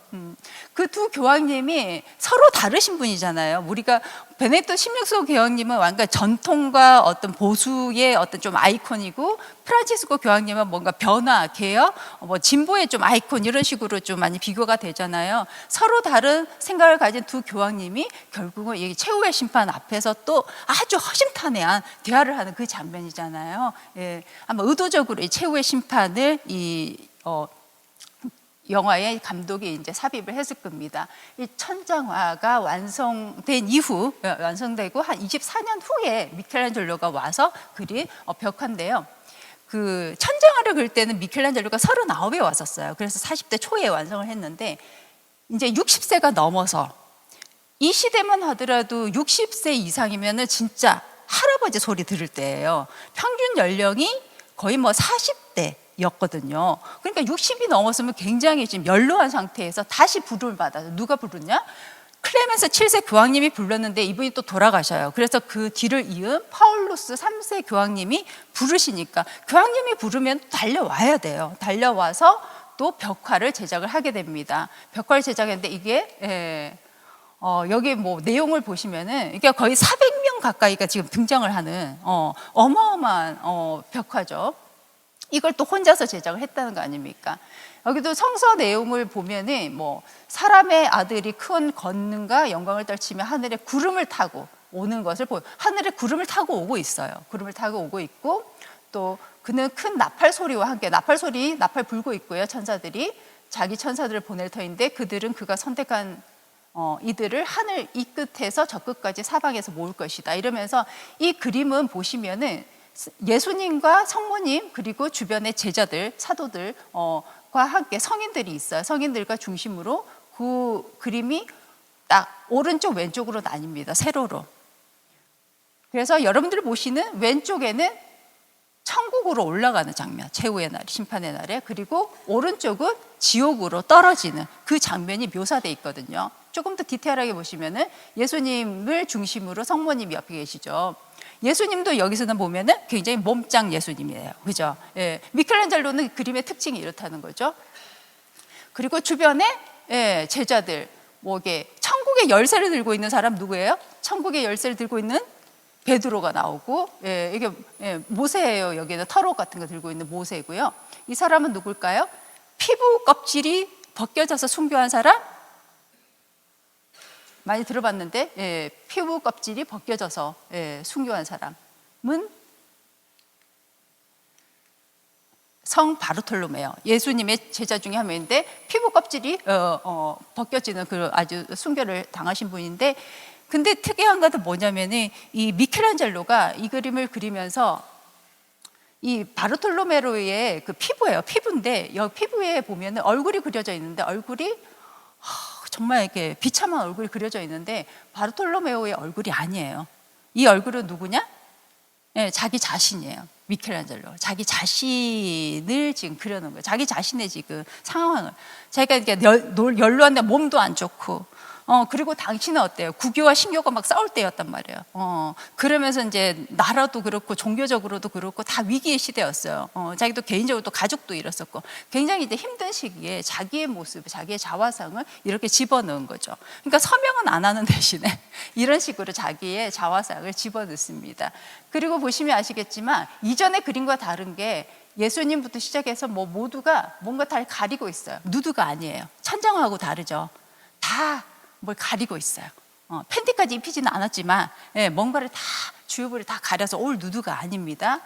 그 두 교황님이 서로 다르신 분이잖아요. 우리가 베네딕토 16세 교황님은 완전 전통과 어떤 보수의 어떤 좀 아이콘이고 프란치스코 교황님은 뭔가 변화, 개혁, 뭐 진보의 좀 아이콘 이런 식으로 좀 많이 비교가 되잖아요. 서로 다른 생각을 가진 두 교황님이 결국은 이 최후의 심판 앞에서 또 아주 허심탄회한 대화를 하는 그 장면이잖아요. 예, 아마 의도적으로 이 최후의 심판을 영화의 감독이 이제 삽입을 했을 겁니다. 이 천장화가 완성되고 한 24년 후에 미켈란젤로가 와서 그린 벽화인데요. 그 천장화를 그릴 때는 미켈란젤로가 39에 왔었어요. 그래서 40대 초에 완성을 했는데 이제 60세가 넘어서 이 시대만 하더라도 60세 이상이면은 진짜 할아버지 소리 들을 때예요. 평균 연령이 거의 뭐 40대 였거든요. 그러니까 60이 넘었으면 굉장히 지금 연로한 상태에서 다시 부름을 받아서 누가 부르냐? 클레멘스 7세 교황님이 불렀는데 이분이 또 돌아가셔요. 그래서 그 뒤를 이은 파울루스 3세 교황님이 부르시니까 교황님이 부르면 달려와야 돼요. 달려와서 또 벽화를 제작을 하게 됩니다. 벽화를 제작했는데 이게 여기 뭐 내용을 보시면은 이게 거의 400명 가까이가 지금 등장을 하는 어마어마한 벽화죠. 이걸 또 혼자서 제작을 했다는 거 아닙니까? 여기도 성서 내용을 보면은 뭐 사람의 아들이 큰 권능과 영광을 떨치며 하늘에 구름을 타고 오는 것을 하늘에 구름을 타고 오고 있어요. 구름을 타고 오고 있고 또 그는 큰 나팔 소리와 함께 나팔 불고 있고요. 천사들이 자기 천사들을 보낼 터인데 그들은 그가 선택한 이들을 하늘 이 끝에서 저 끝까지 사방에서 모을 것이다. 이러면서 이 그림은 보시면은 예수님과 성모님 그리고 주변의 제자들, 사도들과 함께 성인들이 있어요. 성인들과 중심으로 그 그림이 딱 오른쪽 왼쪽으로 나뉩니다. 세로로. 그래서 여러분들이 보시는 왼쪽에는 천국으로 올라가는 장면, 최후의 날, 심판의 날에, 그리고 오른쪽은 지옥으로 떨어지는 그 장면이 묘사되어 있거든요. 조금 더 디테일하게 보시면은 예수님을 중심으로 성모님이 옆에 계시죠. 예수님도 여기서는 보면은 굉장히 몸짱 예수님이에요. 그죠? 예. 미켈란젤로는 그림의 특징이 이렇다는 거죠. 그리고 주변에 제자들, 뭐 이게 천국의 열쇠를 들고 있는 사람 누구예요? 천국의 열쇠를 들고 있는 베드로가 나오고, 이게 모세예요. 여기는 터로 같은 거 들고 있는 모세고요. 이 사람은 누굴까요? 피부 껍질이 벗겨져서 순교한 사람? 많이 들어봤는데, 피부 껍질이 벗겨져서 순교한 사람은 성 바르톨로메오, 예수님의 제자 중에 한 명인데 피부 껍질이 벗겨지는 그 아주 순교를 당하신 분인데, 근데 특이한 것은 뭐냐면은 이 미켈란젤로가 이 그림을 그리면서 이 바르톨로메로의 그 피부예요. 피부인데 여기 피부에 보면은 얼굴이 그려져 있는데 얼굴이 정말 이렇게 비참한 얼굴이 그려져 있는데 바르톨로메오의 얼굴이 아니에요. 이 얼굴은 누구냐? 자기 자신이에요. 미켈란젤로 자기 자신을 지금 그려놓은 거예요. 자기 자신의 지금 상황을. 자기가 이렇게 연로한데 몸도 안 좋고, 그리고 당신은 어때요? 구교와 신교가 막 싸울 때였단 말이에요. 그러면서 이제 나라도 그렇고 종교적으로도 그렇고 다 위기의 시대였어요. 자기도 개인적으로 또 가족도 잃었었고, 굉장히 이제 힘든 시기에 자기의 모습, 자기의 자화상을 이렇게 집어넣은 거죠. 그러니까 서명은 안 하는 대신에 이런 식으로 자기의 자화상을 집어넣습니다. 그리고 보시면 아시겠지만 이전의 그림과 다른 게 예수님부터 시작해서 뭐 모두가 뭔가 다 가리고 있어요. 누드가 아니에요. 천장하고 다르죠. 다 뭘 가리고 있어요. 팬티까지 입히지는 않았지만, 뭔가를 다 주요 부위를 다 가려서 올 누드가 아닙니다.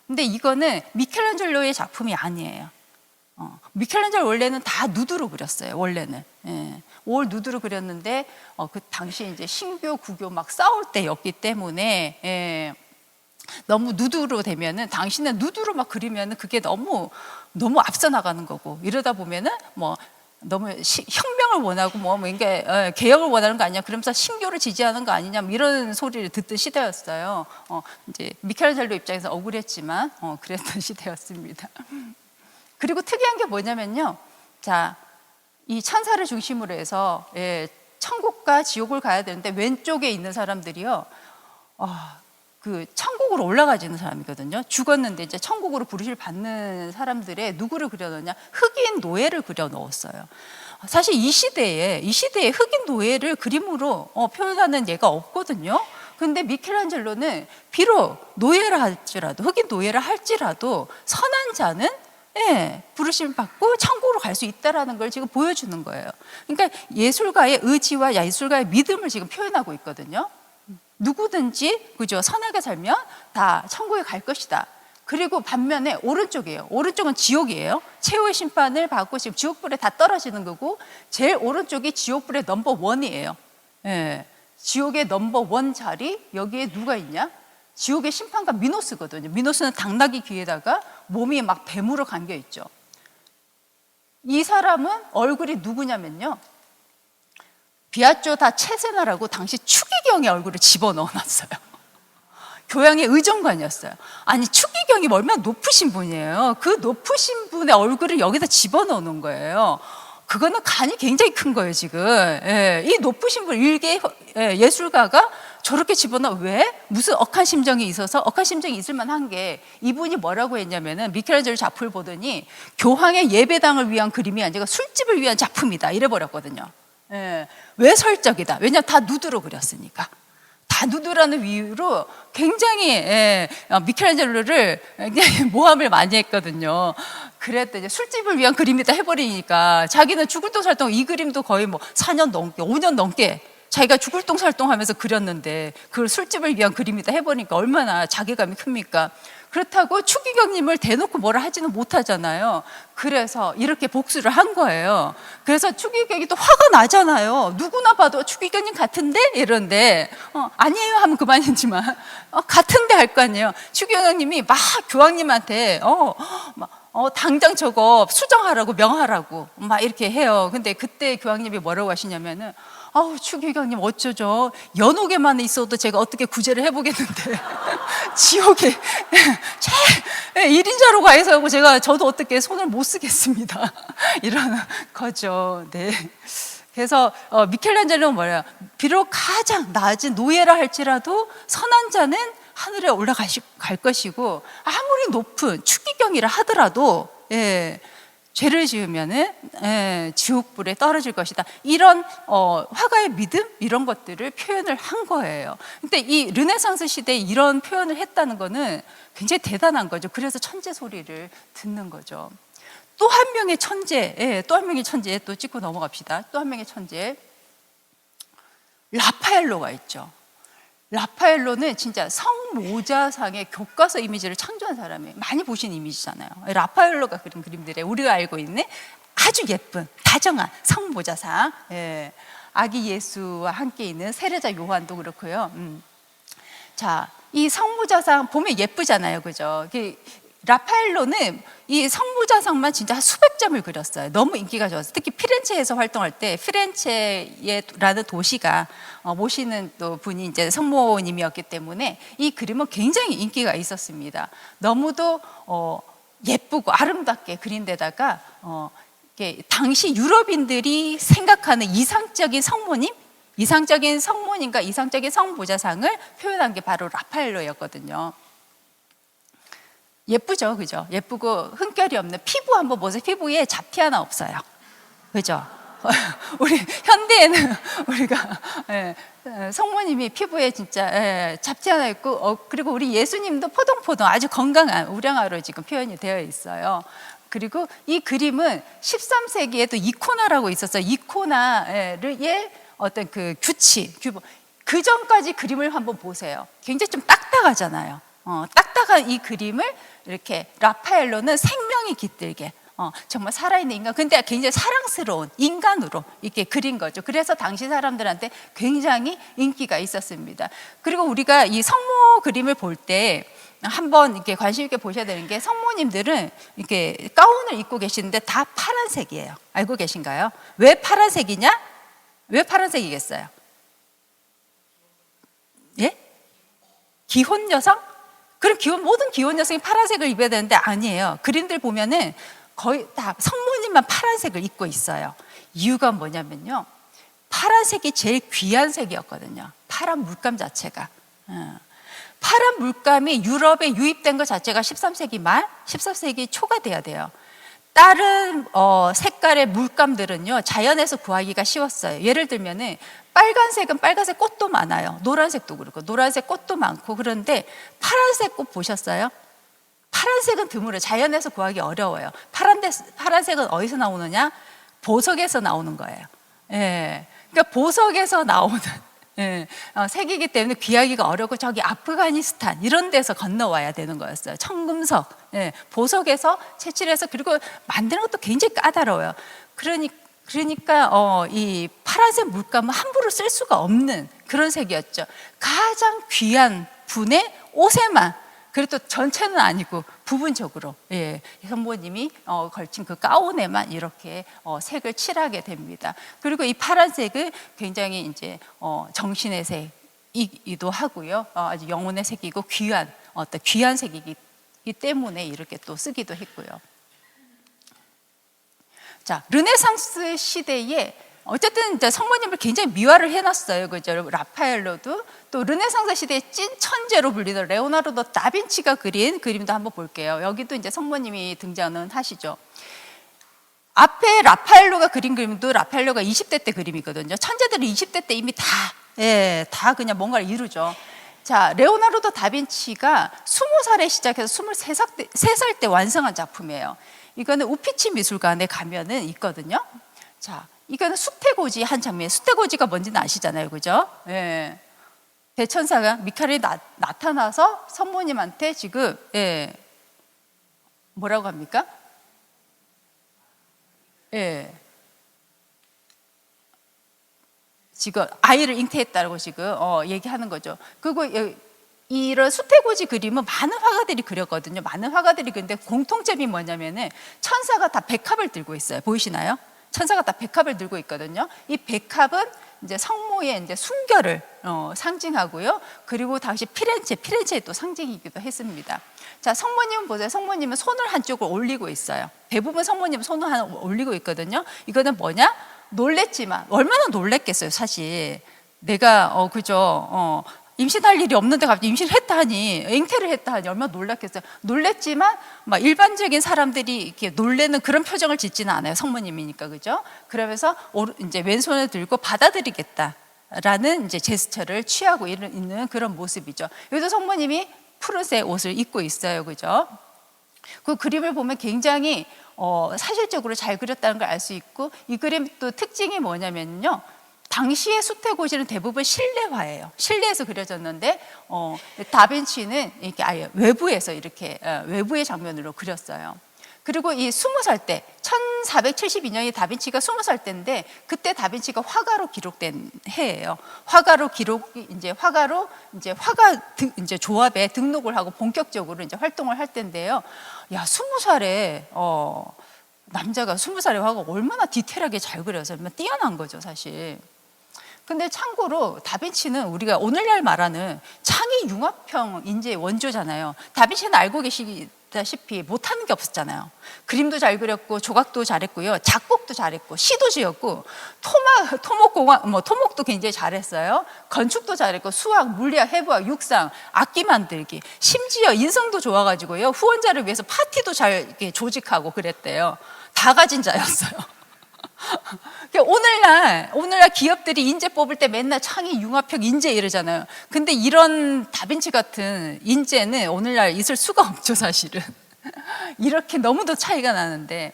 근데 이거는 미켈란젤로의 작품이 아니에요. 미켈란젤로 원래는 다 누드로 그렸어요. 원래는 올 누드로 그렸는데 그 당시 이제 신교 구교 막 싸울 때였기 때문에 너무 누드로 되면은 당신은 누드로 막 그리면은 그게 너무 앞서 나가는 거고, 이러다 보면은 뭐 너무 혁명을 원하고 뭐 이게 개혁을 원하는 거 아니냐, 그러면서 신교를 지지하는 거 아니냐, 뭐 이런 소리를 듣던 시대였어요. 이제 미켈란젤로 입장에서 억울했지만 그랬던 시대였습니다. 그리고 특이한 게 뭐냐면요, 자, 이 천사를 중심으로 해서 천국과 지옥을 가야 되는데 왼쪽에 있는 사람들이요, 그 천국으로 올라가지는 사람이거든요. 죽었는데 이제 천국으로 부르실 받는 사람들의 누구를 그려놓냐? 흑인 노예를 그려놓았어요. 사실 이 시대에 흑인 노예를 그림으로 표현하는 예가 없거든요. 근데 미켈란젤로는 비록 노예라 할지라도, 흑인 노예라 할지라도 선한 자는 부르심 받고 천국으로 갈 수 있다라는 걸 지금 보여주는 거예요. 그러니까 예술가의 의지와 예술가의 믿음을 지금 표현하고 있거든요. 누구든지 그죠, 선하게 살면 다 천국에 갈 것이다. 그리고 반면에 오른쪽이에요. 오른쪽은 지옥이에요. 최후의 심판을 받고 지금 지옥불에 다 떨어지는 거고, 제일 오른쪽이 지옥불의 넘버 원이에요. 지옥의 넘버 원 자리, 여기에 누가 있냐? 지옥의 심판관 미노스거든요. 미노스는 당나귀 귀에다가 몸이 막 뱀으로 감겨 있죠. 이 사람은 얼굴이 누구냐면요, 비아쪼 다 체세나라고 당시 추기경의 얼굴을 집어넣어놨어요. 교양의 의정관이었어요. 아니, 추기경이 얼마나 높으신 분이에요. 그 높으신 분의 얼굴을 여기다 집어넣는 거예요. 그거는 간이 굉장히 큰 거예요, 지금. 이 높으신 분, 일개 예술가가 저렇게 집어넣어. 왜? 무슨 억한 심정이 있어서? 억한 심정이 있을 만한 게, 이분이 뭐라고 했냐면은, 미켈란젤로 작품을 보더니 교황의 예배당을 위한 그림이 아니라 술집을 위한 작품이다, 이래버렸거든요. 왜 설적이다? 왜냐하면 다 누드로 그렸으니까. 다 누드라는 이유로 굉장히 미켈란젤로를 굉장히 모함을 많이 했거든요. 그랬더니 술집을 위한 그림이다 해버리니까, 자기는 죽을 똥 살똥, 이 그림도 거의 뭐 4년 넘게 5년 넘게 자기가 죽을 똥 살똥 하면서 그렸는데 그걸 술집을 위한 그림이다 해보니까 얼마나 자괴감이 큽니까? 그렇다고 추기경님을 대놓고 뭐라 하지는 못하잖아요. 그래서 이렇게 복수를 한 거예요. 그래서 추기경이 또 화가 나잖아요. 누구나 봐도 추기경님 같은데? 이런데 아니에요 하면 그만이지만 같은데 할 거 아니에요. 추기경님이 막 교황님한테 당장 저거 수정하라고 명하라고 막 이렇게 해요. 근데 그때 교황님이 뭐라고 하시냐면은, 추기경님 어쩌죠? 연옥에만 있어도 제가 어떻게 구제를 해보겠는데 지옥에 1인자로 가 있어서 저도 어떻게 손을 못 쓰겠습니다. 이러는 거죠. 네. 그래서 미켈란젤로는 뭐예요? 비록 가장 낮은 노예라 할지라도 선한 자는 하늘에 올라갈 것이고, 아무리 높은 추기경이라 하더라도 죄를 지으면은 지옥불에 떨어질 것이다. 이런 화가의 믿음, 이런 것들을 표현을 한 거예요. 근데 이 르네상스 시대에 이런 표현을 했다는 거는 굉장히 대단한 거죠. 그래서 천재 소리를 듣는 거죠. 또 한 명의 천재, 또 찍고 넘어갑시다. 또 한 명의 천재, 라파엘로가 있죠. 라파엘로는 진짜 성모자상의 교과서 이미지를 창조한 사람이에요. 많이 보신 이미지잖아요. 라파엘로가 그린 그림들에 우리가 알고 있는 아주 예쁜 다정한 성모자상, 아기 예수와 함께 있는 세례자 요한도 그렇고요. 자, 이 성모자상 보면 예쁘잖아요, 그죠? 라파엘로는 이 성부자상만 진짜 한 수백 점을 그렸어요. 너무 인기가 좋았어요. 특히 피렌체에서 활동할 때 피렌체라는 도시가 모시는 또 분이 이제 성모님이었기 때문에 이 그림은 굉장히 인기가 있었습니다. 너무도 예쁘고 아름답게 그린 데다가 당시 유럽인들이 생각하는 이상적인 성모님과 이상적인 성부자상을 표현한 게 바로 라파엘로였거든요. 예쁘죠, 그죠? 예쁘고 흠결이 없는 피부 한번 보세요. 피부에 잡티 하나 없어요, 그죠? 우리 현대에는 우리가 성모님이 피부에 진짜 잡티 하나 있고, 그리고 우리 예수님도 포동포동 아주 건강한 우량아로 지금 표현이 되어 있어요. 그리고 이 그림은 13세기에도 이코나라고 있었어요. 이코나의 어떤 그 규범. 그 전까지 그림을 한번 보세요. 굉장히 좀 딱딱하잖아요. 딱딱한 이 그림을 이렇게 라파엘로는 생명이 깃들게 정말 살아있는 인간, 근데 굉장히 사랑스러운 인간으로 이렇게 그린 거죠. 그래서 당시 사람들한테 굉장히 인기가 있었습니다. 그리고 우리가 이 성모 그림을 볼 때 한번 이렇게 관심 있게 보셔야 되는 게, 성모님들은 이렇게 가운을 입고 계시는데 다 파란색이에요. 알고 계신가요? 왜 파란색이냐? 왜 파란색이겠어요? 예? 기혼 여성? 그럼 모든 기혼 여성이 파란색을 입어야 되는데 아니에요. 그림들 보면은 거의 다 성모님만 파란색을 입고 있어요. 이유가 뭐냐면요, 파란색이 제일 귀한 색이었거든요. 파란 물감 자체가. 파란 물감이 유럽에 유입된 것 자체가 13세기 말, 14세기 초가 돼야 돼요. 다른 색깔의 물감들은요, 자연에서 구하기가 쉬웠어요. 예를 들면은 빨간색은 빨간색 꽃도 많아요. 노란색도 그렇고, 노란색 꽃도 많고. 그런데 파란색 꽃 보셨어요? 파란색은 드물어요. 자연에서 구하기 어려워요. 파란색은 어디서 나오느냐? 보석에서 나오는 거예요. 예. 그러니까 보석에서 나오는 색이기 때문에 귀하기가 어렵고, 저기 아프가니스탄 이런 데서 건너와야 되는 거였어요. 청금석, 보석에서 채취해서, 그리고 만드는 것도 굉장히 까다로워요. 그러니까 이 파란색 물감은 함부로 쓸 수가 없는 그런 색이었죠. 가장 귀한 분의 옷에만, 그래도 전체는 아니고 부분적으로 성모님이 걸친 그 가운에만 이렇게 색을 칠하게 됩니다. 그리고 이 파란색은 굉장히 이제 정신의 색이기도 하고요, 아주 영혼의 색이고 귀한 색이기 때문에 이렇게 또 쓰기도 했고요. 자, 르네상스 시대에 어쨌든 이제 성모님을 굉장히 미화를 해놨어요, 그죠? 라파엘로도. 또 르네상스 시대의 찐 천재로 불리던 레오나르도 다빈치가 그린 그림도 한번 볼게요. 여기도 이제 성모님이 등장은 하시죠. 앞에 라파엘로가 그린 그림도 라파엘로가 20대 때 그림이거든요. 천재들은 20대 때 이미 다 그냥 뭔가를 이루죠. 자, 레오나르도 다빈치가 20살에 시작해서 23살 때 완성한 작품이에요. 이거는 우피치 미술관에 가면은 있거든요. 자, 이거는 수태고지 한 장면. 수태고지가 뭔지는 아시잖아요, 그죠? 대천사가 미카엘이 나타나서 성모님한테 지금 뭐라고 합니까? 지금 아이를 잉태했다고 지금 얘기하는 거죠. 그리고 이런 수태고지 그림은 많은 화가들이 그렸거든요. 많은 화가들이 그렸는데 공통점이 뭐냐면은 천사가 다 백합을 들고 있어요. 보이시나요? 천사가 다 백합을 들고 있거든요. 이 백합은 이제 성모의 이제 순결을 상징하고요. 그리고 당시 피렌체의 또 상징이기도 했습니다. 자, 성모님은 보세요. 성모님은 손을 한쪽을 올리고 있어요. 대부분 성모님은 손을 하나 올리고 있거든요. 이거는 뭐냐? 놀랬지만, 얼마나 놀랬겠어요, 사실. 내가 그죠? 임신할 일이 없는데 갑자기 임신을 했다 하니, 잉태를 했다 하니 얼마나 놀랐겠어요. 놀랬지만 막 일반적인 사람들이 이렇게 놀래는 그런 표정을 짓지는 않아요. 성모님이니까, 그죠? 그러면서 이제 왼손을 들고 받아들이겠다라는 이제 제스처를 취하고 있는 그런 모습이죠. 여기서 성모님이 푸른색 옷을 입고 있어요, 그죠? 그 그림을 보면 굉장히 사실적으로 잘 그렸다는 걸 알 수 있고, 이 그림 또 특징이 뭐냐면요, 당시의 수태고지는 대부분 실내화예요. 실내에서 그려졌는데 다빈치는 이렇게 아예 외부에서 이렇게 외부의 장면으로 그렸어요. 그리고 이 20살 때 1472년이 다빈치가 20살 때인데 그때 다빈치가 화가로 기록된 해예요. 화가로 화가 이제 조합에 등록을 하고 본격적으로 이제 활동을 할 때인데요. 야, 20살에 남자가 20살에 화가 얼마나 디테일하게 잘 그려서 뛰어난 거죠, 사실. 근데 참고로 다빈치는 우리가 오늘날 말하는 창의 융합형 인재의 원조잖아요. 다빈치는 알고 계시다시피 못하는 게 없었잖아요. 그림도 잘 그렸고 조각도 잘했고요, 작곡도 잘했고 시도 지었고 토목도 굉장히 잘했어요. 건축도 잘했고 수학, 물리학, 해부학, 육상, 악기 만들기, 심지어 인성도 좋아가지고요 후원자를 위해서 파티도 잘 이렇게 조직하고 그랬대요. 다 가진 자였어요. 오늘날 기업들이 인재 뽑을 때 맨날 창의 융합형 인재 이러잖아요. 근데 이런 다빈치 같은 인재는 오늘날 있을 수가 없죠, 사실은. 이렇게 너무도 차이가 나는데,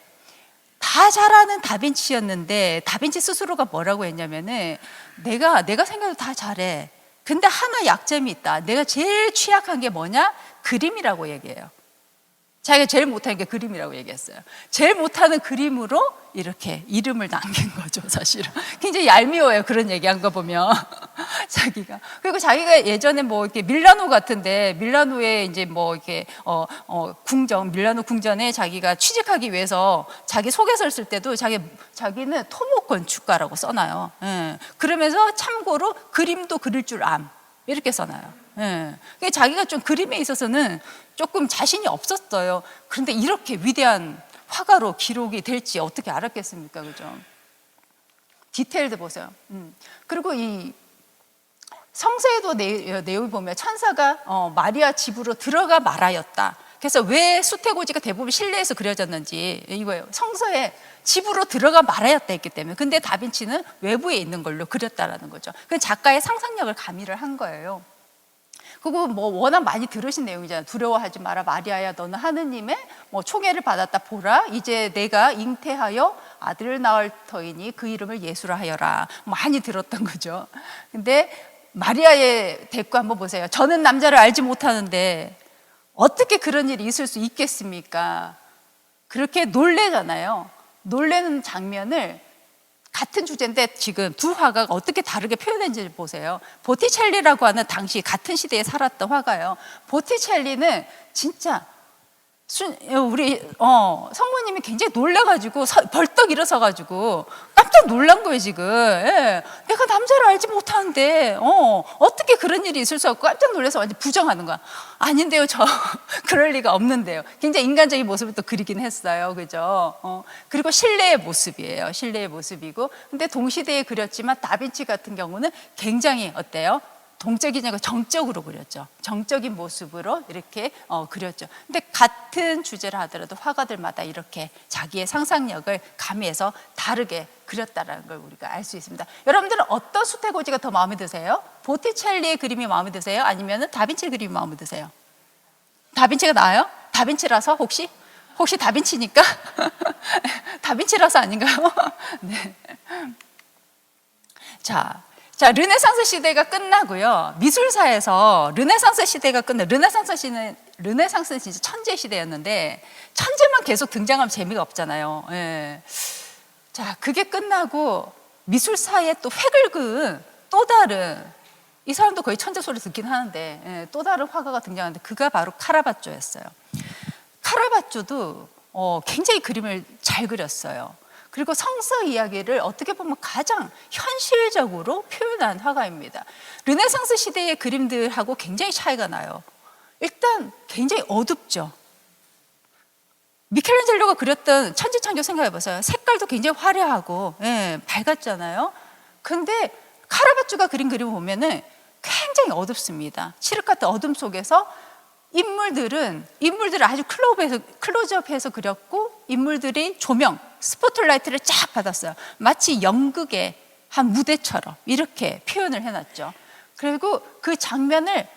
다 잘하는 다빈치였는데 다빈치 스스로가 뭐라고 했냐면은 내가 생각해도 다 잘해. 근데 하나 약점이 있다. 내가 제일 취약한 게 뭐냐? 그림이라고 얘기해요. 자기가 제일 못하는 게 그림이라고 얘기했어요. 제일 못하는 그림으로 이렇게 이름을 남긴 거죠, 사실은. 굉장히 얄미워요, 그런 얘기한 거 보면. 자기가. 그리고 자기가 예전에 뭐 이렇게 밀라노 같은데, 밀라노에 이제 뭐 이렇게, 밀라노 궁전에 자기가 취직하기 위해서 자기 소개서를 쓸 때도 자기는 토목 건축가라고 써놔요. 예. 그러면서 참고로 그림도 그릴 줄 암. 이렇게 써놔요. 예. 자기가 좀 그림에 있어서는 조금 자신이 없었어요. 그런데 이렇게 위대한 화가로 기록이 될지 어떻게 알았겠습니까? 그죠? 디테일도 보세요. 그리고 이 성서에도 내용을 보면 천사가 마리아 집으로 들어가 말하였다. 그래서 왜 수태고지가 대부분 실내에서 그려졌는지 이거예요. 성서에 집으로 들어가 말하였다 했기 때문에. 근데 다빈치는 외부에 있는 걸로 그렸다라는 거죠. 그 작가의 상상력을 가미를 한 거예요. 그리고 뭐 워낙 많이 들으신 내용이잖아요. 두려워하지 마라 마리아야, 너는 하느님의 총애를 받았다. 보라, 이제 내가 잉태하여 아들을 낳을 터이니 그 이름을 예수라 하여라. 많이 들었던 거죠. 근데 마리아의 대꾸 한번 보세요. 저는 남자를 알지 못하는데 어떻게 그런 일이 있을 수 있겠습니까? 그렇게 놀래잖아요. 놀래는 장면을 같은 주제인데 지금 두 화가가 어떻게 다르게 표현했는지 보세요. 보티첼리라고 하는 당시 같은 시대에 살았던 화가예요. 보티첼리는 진짜 우리 성모님이 굉장히 놀라가지고 벌떡 일어서가지고 깜짝 놀란 거예요 지금. 예. 내가 남자를 알지 못하는데 어떻게 그런 일이 있을 수 없고 깜짝 놀라서 완전 부정하는 거야. 아닌데요, 저 그럴 리가 없는데요. 굉장히 인간적인 모습을 또 그리긴 했어요, 그죠? 그리고 신뢰의 모습이에요. 신뢰의 모습이고, 근데 동시대에 그렸지만 다빈치 같은 경우는 굉장히 어때요? 동적이지 않고 정적으로 그렸죠. 정적인 모습으로 이렇게 그렸죠. 근데 같은 주제를 하더라도 화가들마다 이렇게 자기의 상상력을 가미해서 다르게 그렸다는 걸 우리가 알 수 있습니다. 여러분들은 어떤 수태고지가 더 마음에 드세요? 보티첼리의 그림이 마음에 드세요? 아니면 다빈치 그림이 마음에 드세요? 다빈치가 나아요? 다빈치라서 혹시 다빈치니까? 다빈치라서 아닌가요? 네. 자, 르네상스 시대가 끝나고요. 미술사에서 르네상스 시대가 르네상스는 진짜 천재 시대였는데 천재만 계속 등장하면 재미가 없잖아요. 예. 자, 그게 끝나고 미술사에 또 획을 그은 또 다른, 이 사람도 거의 천재 소리 듣긴 하는데 또 다른 화가가 등장하는데 그가 바로 카라바조였어요. 카라바조도 굉장히 그림을 잘 그렸어요. 그리고 성서 이야기를 어떻게 보면 가장 현실적으로 표현한 화가입니다. 르네상스 시대의 그림들하고 굉장히 차이가 나요. 일단 굉장히 어둡죠. 미켈란젤로가 그렸던 천지창조 생각해보세요. 색깔도 굉장히 화려하고 밝았잖아요. 근데 카라바조가 그린 그림을 보면은 굉장히 어둡습니다. 칠흑 같은 어둠 속에서 인물들을 아주 클로즈업해서 그렸고, 인물들이 조명, 스포트라이트를 쫙 받았어요. 마치 연극의 한 무대처럼 이렇게 표현을 해놨죠. 그리고 그 장면을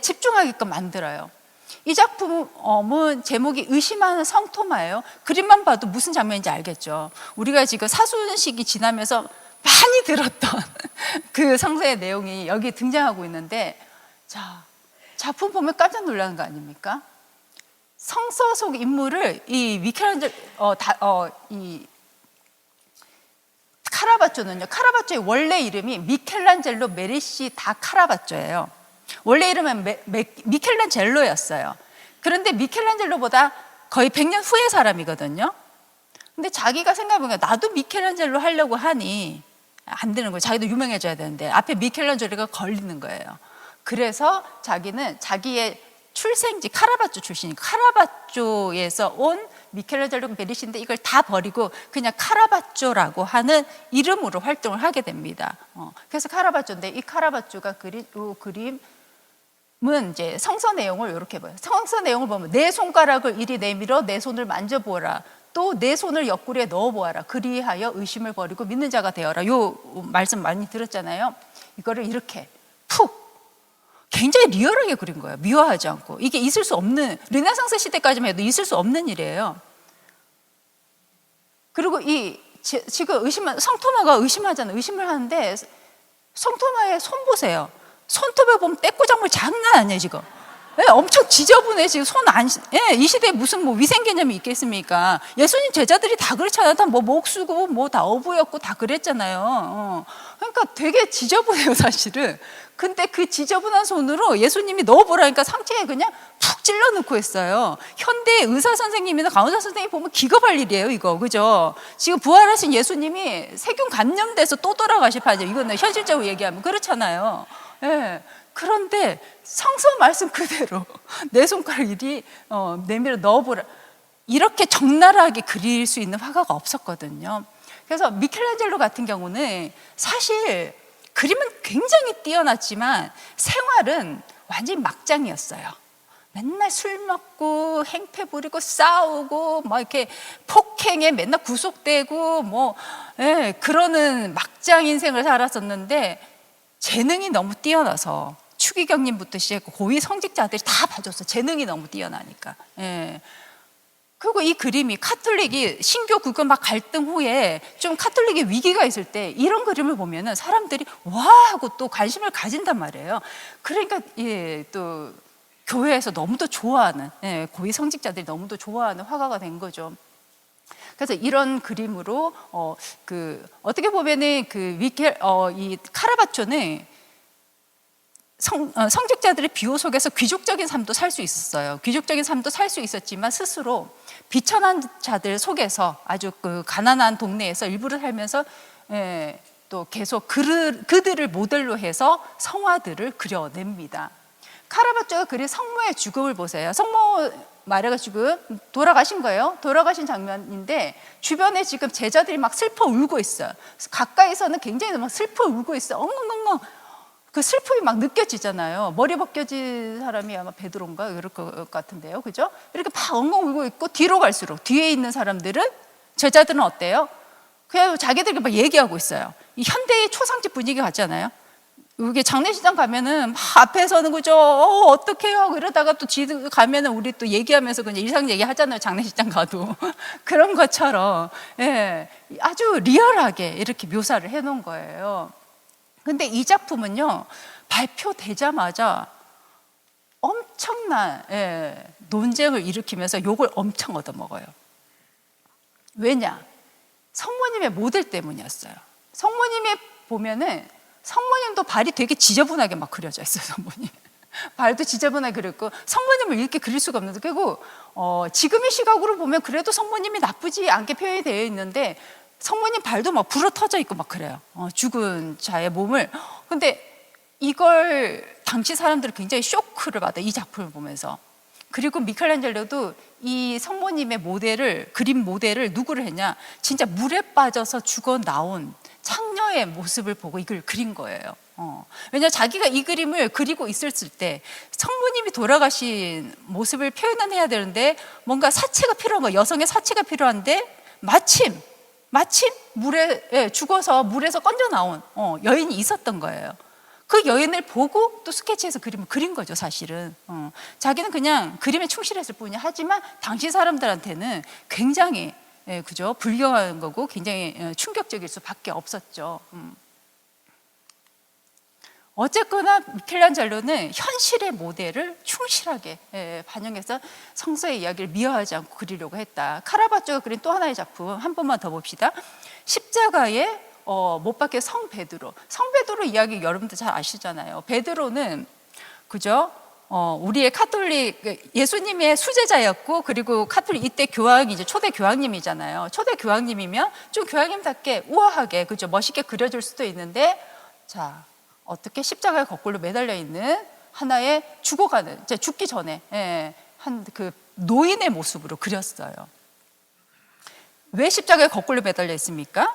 집중하게끔 만들어요. 이 작품은 제목이 의심하는 성토마예요. 그림만 봐도 무슨 장면인지 알겠죠. 우리가 지금 사순식이 지나면서 많이 들었던 그 성서의 내용이 여기 등장하고 있는데, 자, 작품 보면 깜짝 놀라는 거 아닙니까? 성서 속 인물을 이 미켈란젤로 이 카라바초는요. 카라바초의 원래 이름이 미켈란젤로 메리시 다 카라바초예요. 원래 이름은 미켈란젤로였어요. 그런데 미켈란젤로보다 거의 100년 후의 사람이거든요. 근데 자기가 생각해보니까 나도 미켈란젤로 하려고 하니 안 되는 거예요. 자기도 유명해져야 되는데 앞에 미켈란젤로가 걸리는 거예요. 그래서 자기는 자기의 출생지 카라바초 출신이니까 카라바초에서 온 미켈란젤로 메리시인데 이걸 다 버리고 그냥 카라바초라고 하는 이름으로 활동을 하게 됩니다. 그래서 카라바초인데 이 카라바초가 그린 이 그림은 이제 성서 내용을 이렇게 봐요. 성서 내용을 보면 내 손가락을 이리 내밀어 내 손을 만져보아라. 또 내 손을 옆구리에 넣어보아라. 그리하여 의심을 버리고 믿는 자가 되어라. 요 말씀 많이 들었잖아요. 이거를 이렇게 푹 굉장히 리얼하게 그린 거예요. 미화하지 않고. 이게 있을 수 없는, 르네상스 시대까지만 해도 있을 수 없는 일이에요. 그리고 지금 성토마가 의심하잖아요. 의심을 하는데 성토마의 손 보세요. 손톱에 보면 떼꼬작물 장난 아니에요, 지금. 네, 엄청 지저분해. 지금 이 시대에 무슨 뭐 위생 개념이 있겠습니까? 예수님 제자들이 다 그렇잖아요. 다 뭐 목 쓰고 뭐 다 어부였고 다 그랬잖아요. 그러니까 되게 지저분해요, 사실은. 근데 그 지저분한 손으로 예수님이 넣어보라니까 상체에 그냥 푹 찔러 넣고 했어요. 현대 의사 선생님이나 간호사 선생님 보면 기겁할 일이에요, 이거. 그죠? 지금 부활하신 예수님이 세균 감염돼서 또 돌아가실 판이에요. 이거는 현실적으로 얘기하면 그렇잖아요. 예. 그런데 성서 말씀 그대로 내 손가락 이리 내밀어 넣어보라. 이렇게 적나라하게 그릴 수 있는 화가가 없었거든요. 그래서 미켈란젤로 같은 경우는 사실 그림은 굉장히 뛰어났지만 생활은 완전히 막장이었어요. 맨날 술 먹고 행패 부리고 싸우고 뭐 이렇게 폭행에 맨날 구속되고 뭐 그러는 막장 인생을 살았었는데 재능이 너무 뛰어나서 추기경님부터 시작했고 고위 성직자들이 다 봐줬어. 재능이 너무 뛰어나니까. 그리고 이 그림이 카톨릭이 신교 구교 막 갈등 후에 좀 카톨릭의 위기가 있을 때 이런 그림을 보면은 사람들이 와 하고 또 관심을 가진단 말이에요. 그러니까 또 교회에서 너무도 좋아하는 고위 성직자들이 너무도 좋아하는 화가가 된 거죠. 그래서 이런 그림으로 어떻게 보면은 이 카라바초는 성직자들의 비호 속에서 귀족적인 삶도 살 수 있었어요. 귀족적인 삶도 살 수 있었지만 스스로 비천한 자들 속에서 아주 가난한 동네에서 일부러 살면서 또 계속 그들을 모델로 해서 성화들을 그려냅니다. 카라바초가 그린 성모의 죽음을 보세요. 성모 마리아가 지금 돌아가신 거예요. 돌아가신 장면인데 주변에 지금 제자들이 막 슬퍼 울고 있어요. 가까이서는 굉장히 막 슬퍼 울고 있어요. 엉엉엉엉. 그 슬픔이 막 느껴지잖아요. 머리 벗겨진 사람이 아마 베드로인가 이럴 것 같은데요, 그죠? 이렇게 막 엉엉 울고 있고 뒤로 갈수록 뒤에 있는 사람들은 제자들은 어때요? 그냥 자기들이 막 얘기하고 있어요. 이 현대의 초상집 분위기 같잖아요. 이게 장례식장 가면은 막 앞에서는 그죠? 어떡해요? 이러다가 또 뒤 가면은 우리 또 얘기하면서 그냥 일상 얘기 하잖아요. 장례식장 가도 그런 것처럼 아주 리얼하게 이렇게 묘사를 해놓은 거예요. 근데 이 작품은요, 발표되자마자 엄청난 논쟁을 일으키면서 욕을 엄청 얻어먹어요. 왜냐? 성모님의 모델 때문이었어요. 성모님이 보면은 성모님도 발이 되게 지저분하게 막 그려져 있어요. 성모님 발도 지저분하게 그렸고 성모님을 이렇게 그릴 수가 없는데, 그리고 지금의 시각으로 보면 그래도 성모님이 나쁘지 않게 표현이 되어 있는데 성모님 발도 막 불어터져 있고 막 그래요. 죽은 자의 몸을. 근데 이걸 당시 사람들은 굉장히 쇼크를 받아요, 이 작품을 보면서. 그리고 미켈란젤로도 이 성모님의 그림 모델을 누구를 했냐, 진짜 물에 빠져서 죽어 나온 창녀의 모습을 보고 이걸 그린 거예요. 왜냐하면 자기가 이 그림을 그리고 있었을 때 성모님이 돌아가신 모습을 표현해야 되는데 뭔가 사체가 필요한 거예요. 여성의 사체가 필요한데 마침 물에 죽어서 물에서 건져 나온 여인이 있었던 거예요. 그 여인을 보고 또 스케치해서 그림을 그린 거죠, 사실은. 자기는 그냥 그림에 충실했을 뿐이야. 하지만 당시 사람들한테는 굉장히 그죠? 불경한 거고 굉장히 충격적일 수밖에 없었죠. 어쨌거나 미켈란젤로는 현실의 모델을 충실하게 반영해서 성서의 이야기를 미화하지 않고 그리려고 했다. 카라바조가 그린 또 하나의 작품 한 번만 더 봅시다. 십자가에 못 박힌 성 베드로. 성 베드로 이야기 여러분들 잘 아시잖아요. 베드로는 그죠? 우리의 카톨릭 예수님의 수제자였고, 그리고 카톨릭 이때 교황이 이제 초대 교황님이잖아요. 초대 교황님이면 좀 교황님답게 우아하게 그죠? 멋있게 그려질 수도 있는데, 자 어떻게 십자가에 거꾸로 매달려 있는 하나의 죽어가는, 이제 죽기 전에 한 그 노인의 모습으로 그렸어요. 왜 십자가에 거꾸로 매달려 있습니까?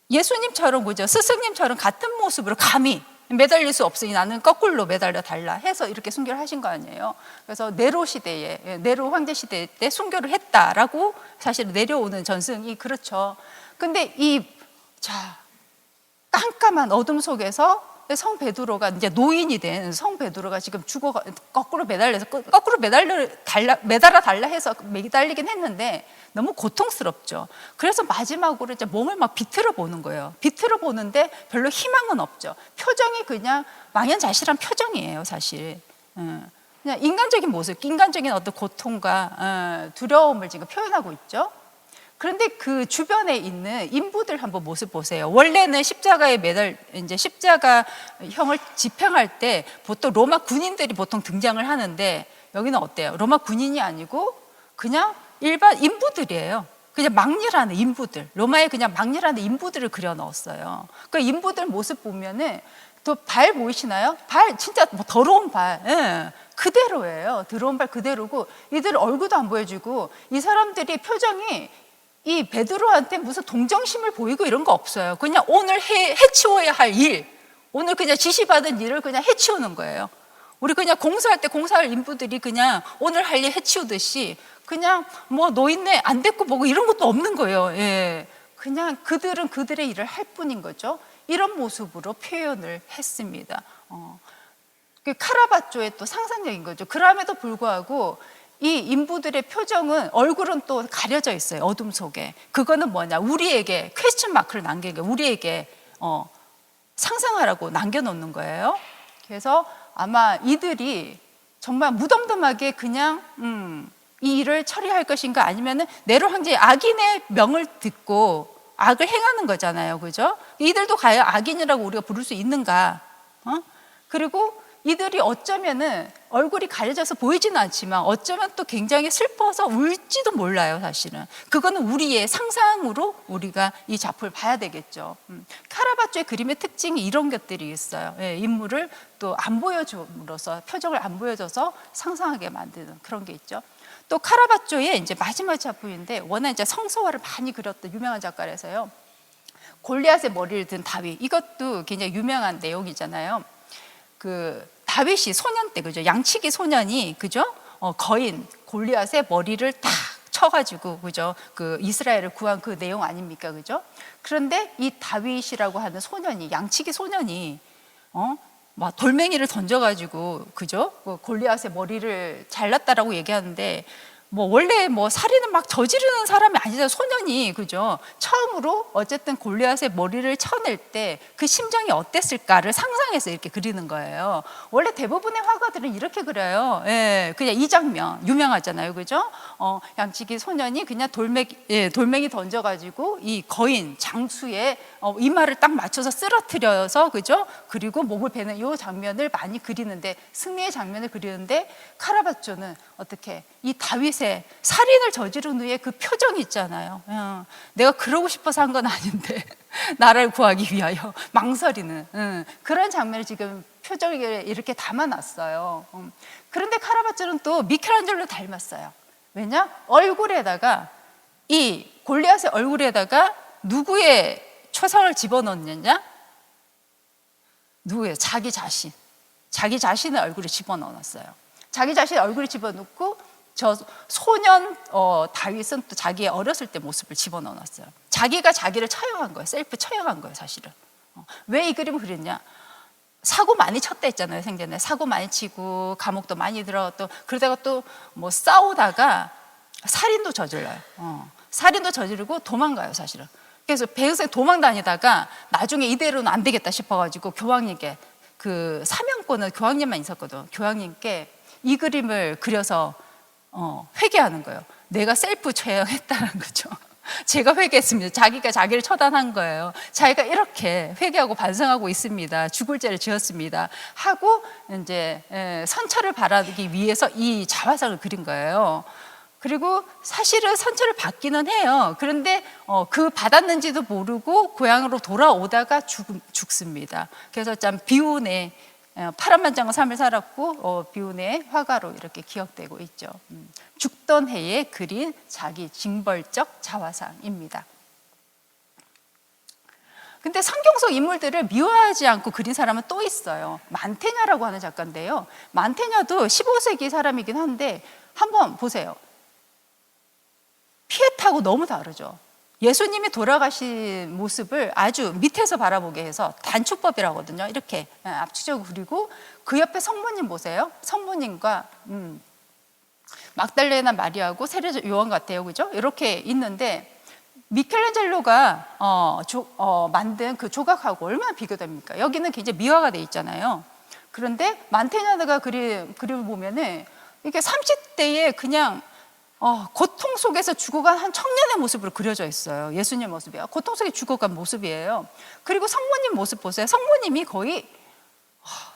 예수님처럼 그죠? 스승님처럼 같은 모습으로 감히 매달릴 수 없으니 나는 거꾸로 매달려 달라 해서 이렇게 순교를 하신 거 아니에요. 그래서 네로 시대에, 네로 황제 시대 때 순교를 했다라고 사실 내려오는 전승이 그렇죠. 근데 자 깜깜한 어둠 속에서 성 베드로가 이제 노인이 된 성 베드로가 지금 거꾸로 매달려서 거꾸로 매달아 달라 해서 매달리긴 했는데 너무 고통스럽죠. 그래서 마지막으로 이제 몸을 막 비틀어 보는 거예요. 비틀어 보는데 별로 희망은 없죠. 표정이 그냥 망연자실한 표정이에요, 사실. 그냥 인간적인 모습, 인간적인 어떤 고통과 두려움을 지금 표현하고 있죠. 그런데 그 주변에 있는 인부들 한번 모습 보세요. 원래는 십자가에 이제 십자가형을 집행할 때 보통 로마 군인들이 보통 등장을 하는데, 여기는 어때요? 로마 군인이 아니고 그냥 일반 인부들이에요. 그냥 막일하는 인부들, 로마에 그냥 막일하는 인부들을 그려 넣었어요. 그 인부들 모습 보면은 또 발 보이시나요? 발 진짜 뭐 더러운 발, 그대로예요. 더러운 발 그대로고, 이들 얼굴도 안 보여주고, 이 사람들이 표정이 이 베드로한테 무슨 동정심을 보이고 이런 거 없어요. 그냥 오늘 해치워야 할 일, 오늘 그냥 지시받은 일을 그냥 해치우는 거예요. 우리 그냥 공사할 때 공사할 인부들이 그냥 오늘 할 일 해치우듯이 그냥 뭐 노인네 안 됐고 뭐고 이런 것도 없는 거예요. 그냥 그들은 그들의 일을 할 뿐인 거죠. 이런 모습으로 표현을 했습니다. 그 카라바조의 또 상상력인 거죠. 그럼에도 불구하고 이 인부들의 표정은, 얼굴은 또 가려져 있어요, 어둠 속에. 그거는 뭐냐, 우리에게 퀘스천 마크를 남긴 거예요. 우리에게 상상하라고 남겨놓는 거예요. 그래서 아마 이들이 정말 무덤덤하게 그냥 이 일을 처리할 것인가, 아니면은 네로 황제의 악인의 명을 듣고 악을 행하는 거잖아요, 그죠? 이들도 과연 악인이라고 우리가 부를 수 있는가? 그리고 이들이 어쩌면은 얼굴이 가려져서 보이지는 않지만 어쩌면 또 굉장히 슬퍼서 울지도 몰라요, 사실은. 그거는 우리의 상상으로 우리가 이 작품을 봐야 되겠죠. 카라바조의 그림의 특징이 이런 것들이 있어요. 인물을 또 안 보여줌으로써, 표정을 안 보여줘서 상상하게 만드는 그런 게 있죠. 또 카라바조의 이제 마지막 작품인데, 워낙 이제 성서화를 많이 그렸던 유명한 작가라서요. 골리앗의 머리를 든 다윗, 이것도 굉장히 유명한 내용이잖아요. 그 다윗이 소년 때, 그죠? 양치기 소년이, 그죠? 거인 골리앗의 머리를 딱 쳐가지고, 그죠? 그 이스라엘을 구한 그 내용 아닙니까, 그죠? 그런데 이 다윗이라고 하는 소년이, 양치기 소년이, 막 돌멩이를 던져가지고, 그죠? 골리앗의 머리를 잘랐다라고 얘기하는데, 뭐 원래 뭐 살인을 막 저지르는 사람이 아니잖아요, 소년이. 그죠? 처음으로 어쨌든 골리앗의 머리를 쳐낼 때 그 심정이 어땠을까를 상상해서 이렇게 그리는 거예요. 원래 대부분의 화가들은 이렇게 그려요. 그냥 이 장면 유명하잖아요, 그죠? 양치기 소년이 그냥 돌멩이 던져가지고 이 거인 장수의 이마를 딱 맞춰서 쓰러뜨려서, 그죠? 그리고 목을 베는 이 장면을 많이 그리는데, 승리의 장면을 그리는데, 카라바조는 어떻게 이 다윗의 살인을 저지른 후에 그 표정이 있잖아요. 내가 그러고 싶어서 한 건 아닌데 나라를 구하기 위하여 망설이는 그런 장면을 지금 표정에 이렇게 담아놨어요. 그런데 카라바조는 또 미켈란젤로 닮았어요. 왜냐? 얼굴에다가, 이 골리앗의 얼굴에다가 누구의 초상을 집어넣느냐? 누구예요? 자기 자신의 얼굴을 집어넣었어요. 자기 자신의 얼굴을 집어넣고, 저 소년 다윗은 또 자기의 어렸을 때 모습을 집어넣었어요. 자기가 자기를 처형한 거예요. 셀프 처형한 거예요, 사실은. 왜 이 그림을 그렸냐? 사고 많이 쳤다 했잖아요, 생전에. 사고 많이 치고 감옥도 많이 들어갔고, 그러다가 또 뭐 싸우다가 살인도 저질러요. 살인도 저지르고 도망가요, 사실은. 그래서 배은생 도망 다니다가 나중에 이대로는 안 되겠다 싶어가지고 교황님께 그 사명권은 교황님만 있었거든. 교황님께 이 그림을 그려서 회개하는 거예요. 내가 셀프 처형했다는 거죠. 제가 회개했습니다. 자기가 자기를 처단한 거예요. 자기가 이렇게 회개하고 반성하고 있습니다. 죽을 죄를 지었습니다. 하고 이제 선처를 바라기 위해서 이 자화상을 그린 거예요. 그리고 사실은 선처를 받기는 해요. 그런데 그 받았는지도 모르고 고향으로 돌아오다가 죽습니다. 그래서 참 비운의 파란만장한 삶을 살았고 비운의 화가로 이렇게 기억되고 있죠. 죽던 해에 그린 자기 징벌적 자화상입니다. 근데 성경 속 인물들을 미워하지 않고 그린 사람은 또 있어요. 만테냐라고 하는 작가인데요. 만테냐도 15세기 사람이긴 한데 한번 보세요. 피에타하고 너무 다르죠. 예수님이 돌아가신 모습을 아주 밑에서 바라보게 해서 단축법이라고 하거든요. 이렇게 압축적으로 그리고 그 옆에 성모님 보세요. 성모님과 막달레나 마리아하고 세례 요한 같아요. 그죠? 이렇게 있는데 미켈란젤로가 만든 그 조각하고 얼마나 비교됩니까? 여기는 굉장히 미화가 돼 있잖아요. 그런데 만테냐가 그림을 보면은 이게 30대에 그냥 고통 속에서 죽어간 한 청년의 모습으로 그려져 있어요. 예수님 모습이야. 고통 속에 죽어간 모습이에요. 그리고 성모님 모습 보세요. 성모님이 거의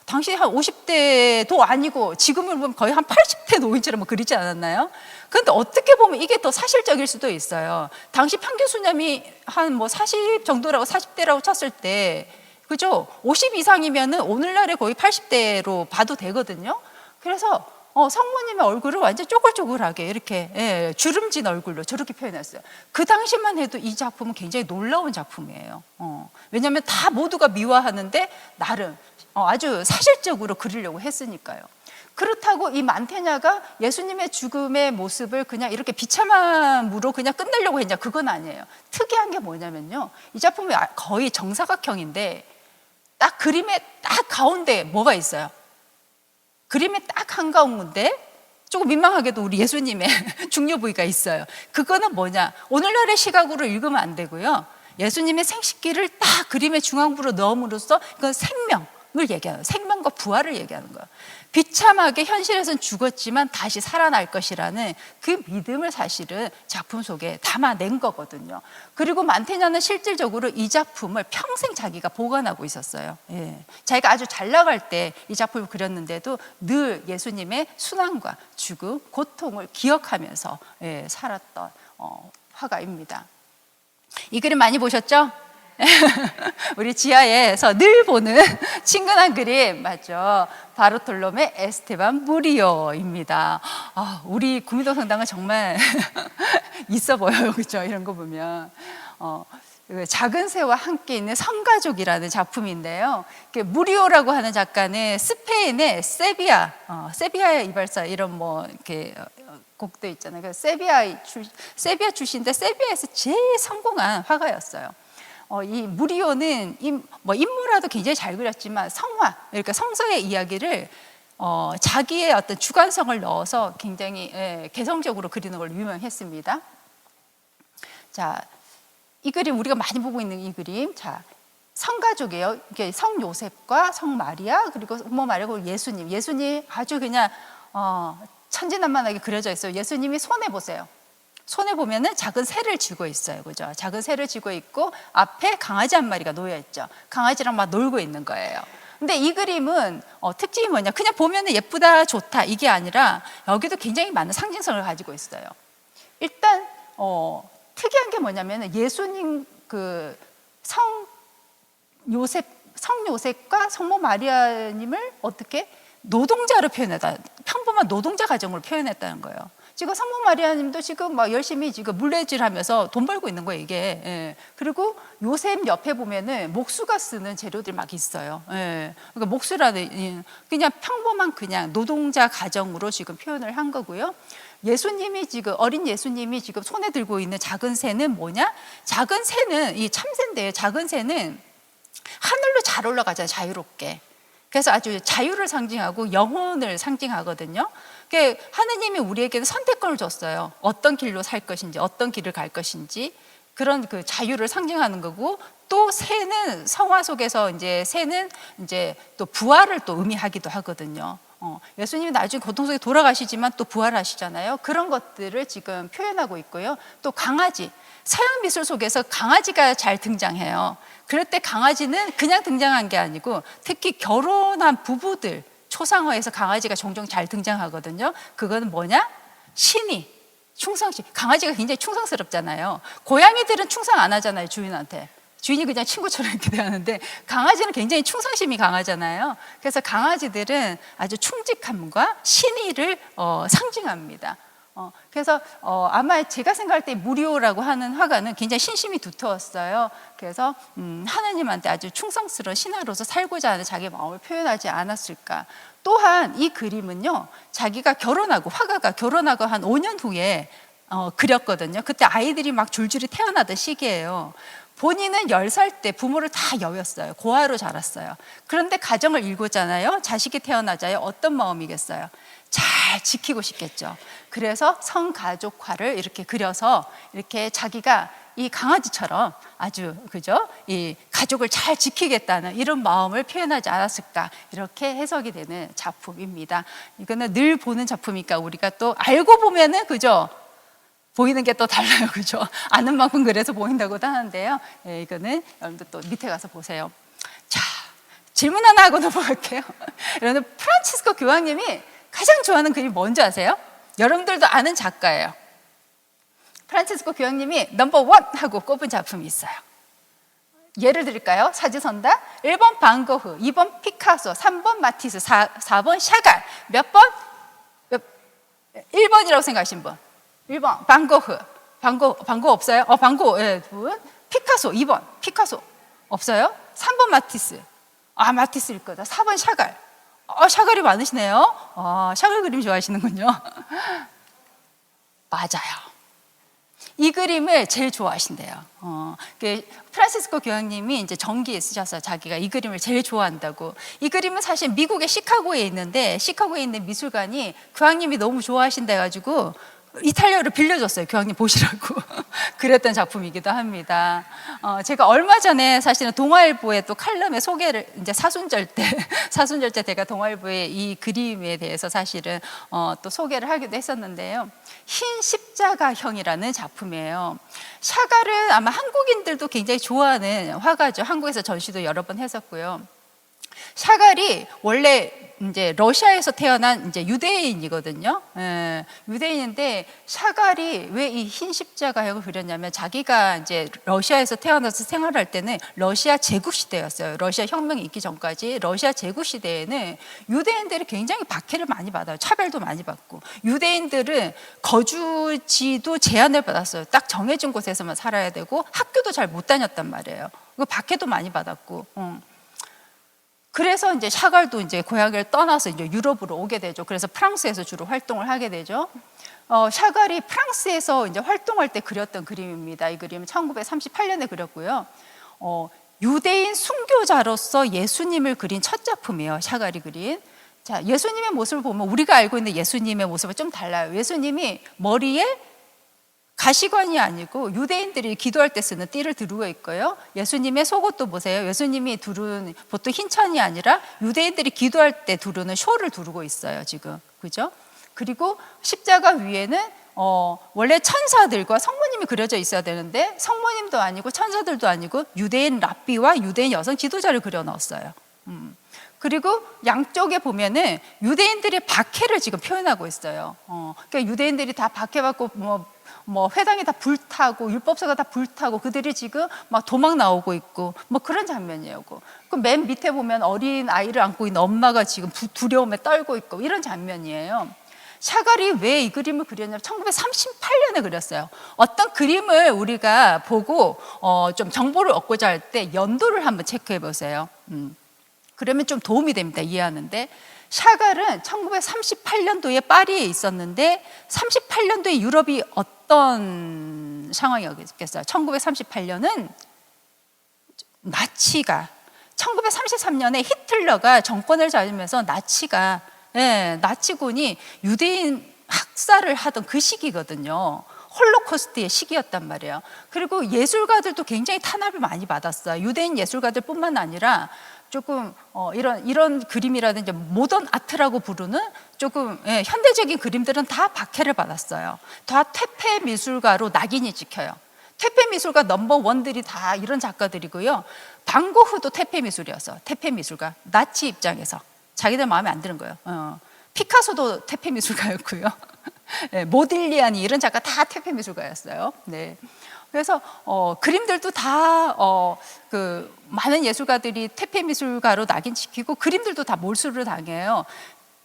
당시 한 50대도 아니고 지금을 보면 거의 한 80대 노인처럼 그리지 않았나요? 그런데 어떻게 보면 이게 더 사실적일 수도 있어요. 당시 평균 수명이 한 40 정도라고 40대라고 쳤을 때 그죠? 50 이상이면은 오늘날의 거의 80대로 봐도 되거든요. 그래서 성모님의 얼굴을 완전 쪼글쪼글하게 이렇게 주름진 얼굴로 저렇게 표현했어요. 그 당시만 해도 이 작품은 굉장히 놀라운 작품이에요. 왜냐하면 다 모두가 미화하는데 나름 아주 사실적으로 그리려고 했으니까요. 그렇다고 이 만테냐가 예수님의 죽음의 모습을 그냥 이렇게 비참함으로 그냥 끝내려고 했냐? 그건 아니에요. 특이한 게 뭐냐면요. 이 작품이 거의 정사각형인데 딱 그림의 딱 가운데 뭐가 있어요? 그림의 딱 한가운데 조금 민망하게도 우리 예수님의 중요 부위가 있어요. 그거는 뭐냐? 오늘날의 시각으로 읽으면 안 되고요. 예수님의 생식기를 딱 그림의 중앙부로 넣음으로써 그건 생명을 얘기하는 거예요. 생명과 부활을 얘기하는 거예요. 비참하게 현실에서는 죽었지만 다시 살아날 것이라는 그 믿음을 사실은 작품 속에 담아낸 거거든요. 그리고 만테냐는 실질적으로 이 작품을 평생 자기가 보관하고 있었어요. 자기가 아주 잘 나갈 때 이 작품을 그렸는데도 늘 예수님의 순환과 죽음, 고통을 기억하면서 살았던 화가입니다. 이 그림 많이 보셨죠? 우리 지하에서 늘 보는 친근한 그림 맞죠? 바르톨로메 에스테반 무리오입니다. 우리 구미도 성당은 정말 있어 보여요, 그렇죠? 이런 거 보면 작은 새와 함께 있는 성가족이라는 작품인데요. 무리오라고 하는 작가는 스페인의 세비야의 이발사 이런 이렇게 곡도 있잖아요. 세비야 출신인데 세비야에서 제일 성공한 화가였어요. 이 무리오는 인물화도 굉장히 잘 그렸지만 성화, 그러니까 성서의 이야기를 자기의 어떤 주관성을 넣어서 굉장히 개성적으로 그리는 걸로 유명했습니다. 자, 이 그림 우리가 많이 보고 있는 이 그림, 자 성가족이에요. 이게 성 요셉과 성 마리아 그리고 마리아 그리고 예수님 아주 그냥 천진난만하게 그려져 있어요. 예수님이 손에 보세요. 손에 보면은 작은 새를 쥐고 있어요. 그죠? 작은 새를 쥐고 있고 앞에 강아지 한 마리가 놓여 있죠. 강아지랑 막 놀고 있는 거예요. 근데 이 그림은 특징이 뭐냐? 그냥 보면은 예쁘다, 좋다 이게 아니라 여기도 굉장히 많은 상징성을 가지고 있어요. 일단 특이한 게 뭐냐면은 예수님 그 성 요셉과 성모 마리아님을 어떻게 노동자로 표현했다. 평범한 노동자 가정으로 표현했다는 거예요. 지금 성모 마리아님도 지금 막 열심히 지금 물레질하면서 돈 벌고 있는 거예요, 이게. 그리고 요셉 옆에 보면은 목수가 쓰는 재료들 막 있어요. 그러니까 목수라는 그냥 평범한 그냥 노동자 가정으로 지금 표현을 한 거고요. 예수님이 지금 어린 예수님이 지금 손에 들고 있는 작은 새는 뭐냐? 작은 새는 이 참새인데요. 작은 새는 하늘로 잘 올라가잖아요, 자유롭게. 그래서 아주 자유를 상징하고 영혼을 상징하거든요. 하느님이 우리에게는 선택권을 줬어요. 어떤 길로 살 것인지, 어떤 길을 갈 것인지. 그런 그 자유를 상징하는 거고, 또 새는 성화 속에서 새는 또 부활을 또 의미하기도 하거든요. 예수님이 나중에 고통 속에 돌아가시지만 또 부활하시잖아요. 그런 것들을 지금 표현하고 있고요. 또 강아지, 서양 미술 속에서 강아지가 잘 등장해요. 그럴 때 강아지는 그냥 등장한 게 아니고 특히 결혼한 부부들 초상화에서 강아지가 종종 잘 등장하거든요. 그거는 뭐냐? 신이 충성심. 강아지가 굉장히 충성스럽잖아요. 고양이들은 충성 안 하잖아요, 주인한테. 주인이 그냥 친구처럼 이렇게 대하는데 강아지는 굉장히 충성심이 강하잖아요. 그래서 강아지들은 아주 충직함과 신의를 상징합니다. 그래서 아마 제가 생각할 때 무리오라고 하는 화가는 굉장히 신심이 두터웠어요. 그래서 하나님한테 아주 충성스러운 신하로서 살고자 하는 자기 마음을 표현하지 않았을까. 또한 이 그림은요, 자기가 결혼하고, 화가가 결혼하고 한 5년 후에 그렸거든요. 그때 아이들이 막 줄줄이 태어나던 시기예요. 본인은 10살 때 부모를 다 여겼어요. 고아로 자랐어요. 그런데 가정을 일구잖아요. 자식이 태어나자요. 어떤 마음이겠어요? 잘 지키고 싶겠죠. 그래서 성가족화를 이렇게 그려서 이렇게 자기가 이 강아지처럼 아주 그죠? 이 가족을 잘 지키겠다는 이런 마음을 표현하지 않았을까, 이렇게 해석이 되는 작품입니다. 이거는 늘 보는 작품이니까 우리가 또 알고 보면은 그죠? 보이는 게 또 달라요, 그죠? 아는 만큼 그래서 보인다고도 하는데요. 예, 이거는 여러분들 또 밑에 가서 보세요. 자, 질문 하나 하고 넘어갈게요. 여러분, 프란치스코 교황님이 가장 좋아하는 그림이 뭔지 아세요? 여러분들도 아는 작가예요. 프란치스코 교황님이 넘버 원 하고 꼽은 작품이 있어요. 예를 드릴까요? 사지선다. 1번 반고흐, 2번 피카소, 3번 마티스, 4번 샤갈. 몇 번? 1번이라고 생각하신 분. 1번 반고흐. 반고 없어요? 반고, 예, 분. 피카소 2번 피카소 없어요? 3번 마티스. 마티스일 거다. 4번 샤갈. 샤갈이 많으시네요. 샤갈 그림 좋아하시는군요. 맞아요. 이 그림을 제일 좋아하신대요. 프란시스코 교황님이 이제 전기에 쓰셔서 자기가 이 그림을 제일 좋아한다고. 이 그림은 사실 미국의 시카고에 있는데, 시카고에 있는 미술관이 교황님이 너무 좋아하신다 해가지고 이탈리아를 빌려줬어요. 교황님 보시라고. 그랬던 작품이기도 합니다. 제가 얼마 전에 사실은 동아일보에 또 칼럼에 소개를, 이제 사순절 때 제가 동아일보에 이 그림에 대해서 사실은 또 소개를 하기도 했었는데요. 흰 십자가형이라는 작품이에요. 샤갈은 아마 한국인들도 굉장히 좋아하는 화가죠. 한국에서 전시도 여러 번 했었고요. 샤갈이 원래 이제 러시아에서 태어난 이제 유대인이거든요. 유대인인데 샤갈이 왜 이 흰 십자가형을 그렸냐면, 자기가 이제 러시아에서 태어나서 생활할 때는 러시아 제국 시대였어요. 러시아 혁명이 있기 전까지 러시아 제국 시대에는 유대인들이 굉장히 박해를 많이 받아요. 차별도 많이 받고, 유대인들은 거주지도 제한을 받았어요. 딱 정해진 곳에서만 살아야 되고 학교도 잘 못 다녔단 말이에요. 박해도 많이 받았고. 그래서 이제 샤갈도 이제 고향을 떠나서 이제 유럽으로 오게 되죠. 그래서 프랑스에서 주로 활동을 하게 되죠. 샤갈이 프랑스에서 이제 활동할 때 그렸던 그림입니다. 이 그림은 1938년에 그렸고요. 유대인 순교자로서 예수님을 그린 첫 작품이에요. 샤갈이 그린. 자, 예수님의 모습을 보면 우리가 알고 있는 예수님의 모습은 좀 달라요. 예수님이 머리에 가시관이 아니고 유대인들이 기도할 때 쓰는 띠를 두르고 있고요. 예수님의 속옷도 보세요. 예수님이 두른 보통 흰 천이 아니라 유대인들이 기도할 때 두르는 쇼를 두르고 있어요, 지금. 그죠? 그리고 십자가 위에는 원래 천사들과 성모님이 그려져 있어야 되는데 성모님도 아니고 천사들도 아니고 유대인 랍비와 유대인 여성 지도자를 그려 넣었어요. 그리고 양쪽에 보면은 유대인들의 박해를 지금 표현하고 있어요. 그러니까 유대인들이 다 박해받고 뭐 회당이 다 불타고 율법서가 다 불타고 그들이 지금 막 도망 나오고 있고 뭐 그런 장면이에요. 그 맨 밑에 보면 어린 아이를 안고 있는 엄마가 지금 두려움에 떨고 있고 이런 장면이에요. 샤갈이 왜 이 그림을 그렸냐면 1938년에 그렸어요. 어떤 그림을 우리가 보고 좀 정보를 얻고자 할 때 연도를 한번 체크해 보세요. 그러면 좀 도움이 됩니다, 이해하는데. 샤갈은 1938년도에 파리에 있었는데 38년도에 유럽이 어떤 상황이었겠어요? 1938년은 나치가 1933년에 히틀러가 정권을 잡으면서 나치군이 유대인 학살을 하던 그 시기거든요. 홀로코스트의 시기였단 말이에요. 그리고 예술가들도 굉장히 탄압을 많이 받았어요. 유대인 예술가들뿐만 아니라 조금 이런 그림이라든지 모던 아트라고 부르는 조금 현대적인 그림들은 다 박해를 받았어요. 다 퇴폐 미술가로 낙인이 찍혀요. 퇴폐 미술가 넘버 원들이 다 이런 작가들이고요. 방고흐도 퇴폐 미술이었어. 퇴폐 미술가. 나치 입장에서 자기들 마음에 안 드는 거예요. 피카소도 퇴폐 미술가였고요. 모딜리아니 이런 작가 다 퇴폐 미술가였어요. 네. 그래서 그림들도 다 그 많은 예술가들이 퇴폐 미술가로 낙인찍히고 그림들도 다 몰수를 당해요.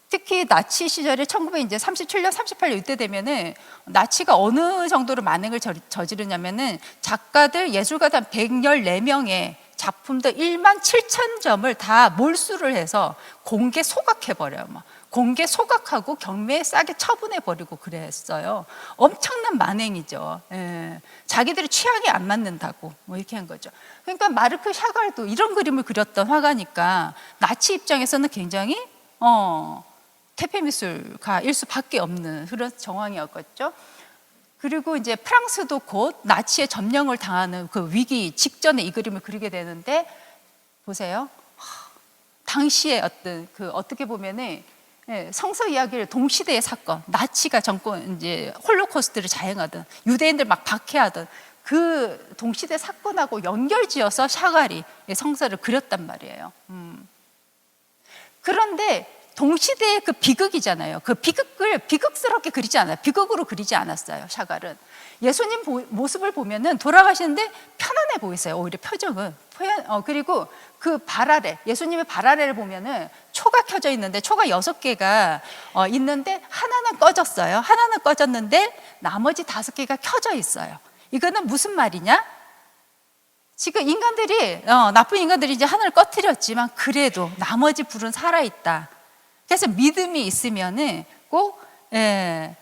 특히 나치 시절에 1937년, 38년 이때 되면은 나치가 어느 정도로 만행을 저지르냐면은 작가들, 예술가들 한 114명의 작품들 1만 7천 점을 다 몰수를 해서 공개 소각해버려요. 막. 공개 소각하고 경매에 싸게 처분해버리고 그랬어요. 엄청난 만행이죠. 예. 자기들이 취향이 안 맞는다고 뭐 이렇게 한 거죠. 그러니까 마르크 샤갈도 이런 그림을 그렸던 화가니까 나치 입장에서는 굉장히 퇴폐미술가일 수밖에 없는 그런 정황이었겠죠. 그리고 이제 프랑스도 곧 나치의 점령을 당하는 그 위기 직전에 이 그림을 그리게 되는데 보세요. 당시에 어떻게 보면은 성서 이야기를 동시대의 사건, 나치가 정권 이제 홀로코스트를 자행하던 유대인들 막 박해하던 그 동시대 사건하고 연결지어서 샤갈이 성서를 그렸단 말이에요. 그런데 동시대의 그 비극이잖아요. 그 비극을 비극스럽게 그리지 않아요. 비극으로 그리지 않았어요. 샤갈은 예수님 모습을 보면은 돌아가시는데 편안해 보이세요. 오히려 표정은 그리고 그 발 아래 예수님의 발 아래를 보면은 초가 켜져 있는데 초가 6개가 있는데 하나는 꺼졌어요. 하나는 꺼졌는데 나머지 5개가 켜져 있어요. 이거는 무슨 말이냐? 지금 인간들이 나쁜 인간들이 이제 하늘을 꺼뜨렸지만 그래도 나머지 불은 살아 있다. 그래서 믿음이 있으면은 꼭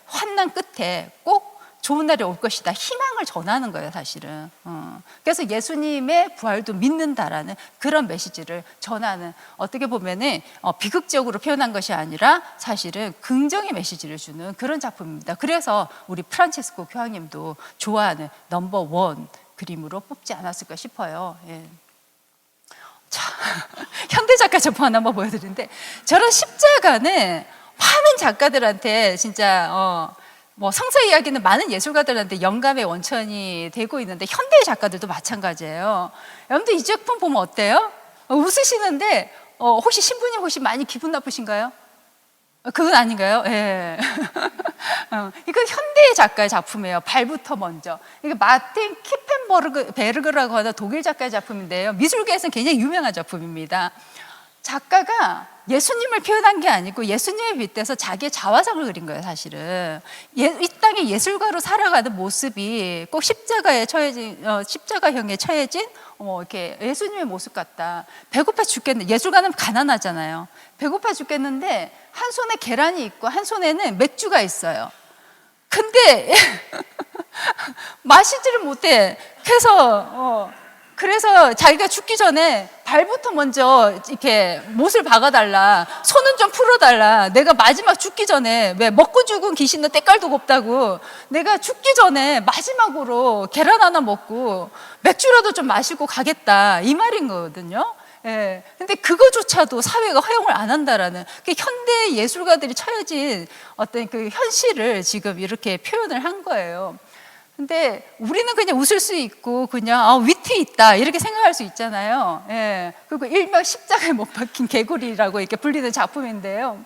환난 끝에 꼭 좋은 날이 올 것이다. 희망을 전하는 거예요, 사실은. 그래서 예수님의 부활도 믿는다라는 그런 메시지를 전하는 어떻게 보면은 비극적으로 표현한 것이 아니라 사실은 긍정의 메시지를 주는 그런 작품입니다. 그래서 우리 프란체스코 교황님도 좋아하는 넘버 원 그림으로 뽑지 않았을까 싶어요. 예. 자, 현대 작가 작품 하나 한번 보여드리는데 저런 십자가는 많은 작가들한테 진짜 뭐 성서 이야기는 많은 예술가들한테 영감의 원천이 되고 있는데 현대 작가들도 마찬가지예요. 여러분들 이 작품 보면 어때요? 웃으시는데 혹시 신부님 혹시 많이 기분 나쁘신가요? 그건 아닌가요? 예. 이거 현대 작가의 작품이에요. 발부터 먼저. 이게 마틴 키펜베르그라고 하는 독일 작가의 작품인데요. 미술계에서는 굉장히 유명한 작품입니다. 작가가 예수님을 표현한 게 아니고 예수님에 빗대서 자기의 자화상을 그린 거예요, 사실은. 이 땅에 예술가로 살아가는 모습이 꼭 십자가형에 처해진 이렇게 예수님의 모습 같다. 배고파 죽겠는데, 예술가는 가난하잖아요. 배고파 죽겠는데 한 손에 계란이 있고 한 손에는 맥주가 있어요. 근데 마시지를 못해. 그래서 자기가 죽기 전에 발부터 먼저 이렇게 못을 박아달라. 손은 좀 풀어달라. 내가 마지막 죽기 전에 왜 먹고 죽은 귀신은 때깔도 곱다고 내가 죽기 전에 마지막으로 계란 하나 먹고 맥주라도 좀 마시고 가겠다. 이 말인 거거든요. 예. 근데 그거조차도 사회가 허용을 안 한다라는 그 현대 예술가들이 처해진 어떤 그 현실을 지금 이렇게 표현을 한 거예요. 근데 우리는 그냥 웃을 수 있고 그냥 위트 있다 이렇게 생각할 수 있잖아요. 예. 그리고 일명 십자가에 못 박힌 개구리라고 이렇게 불리는 작품인데요.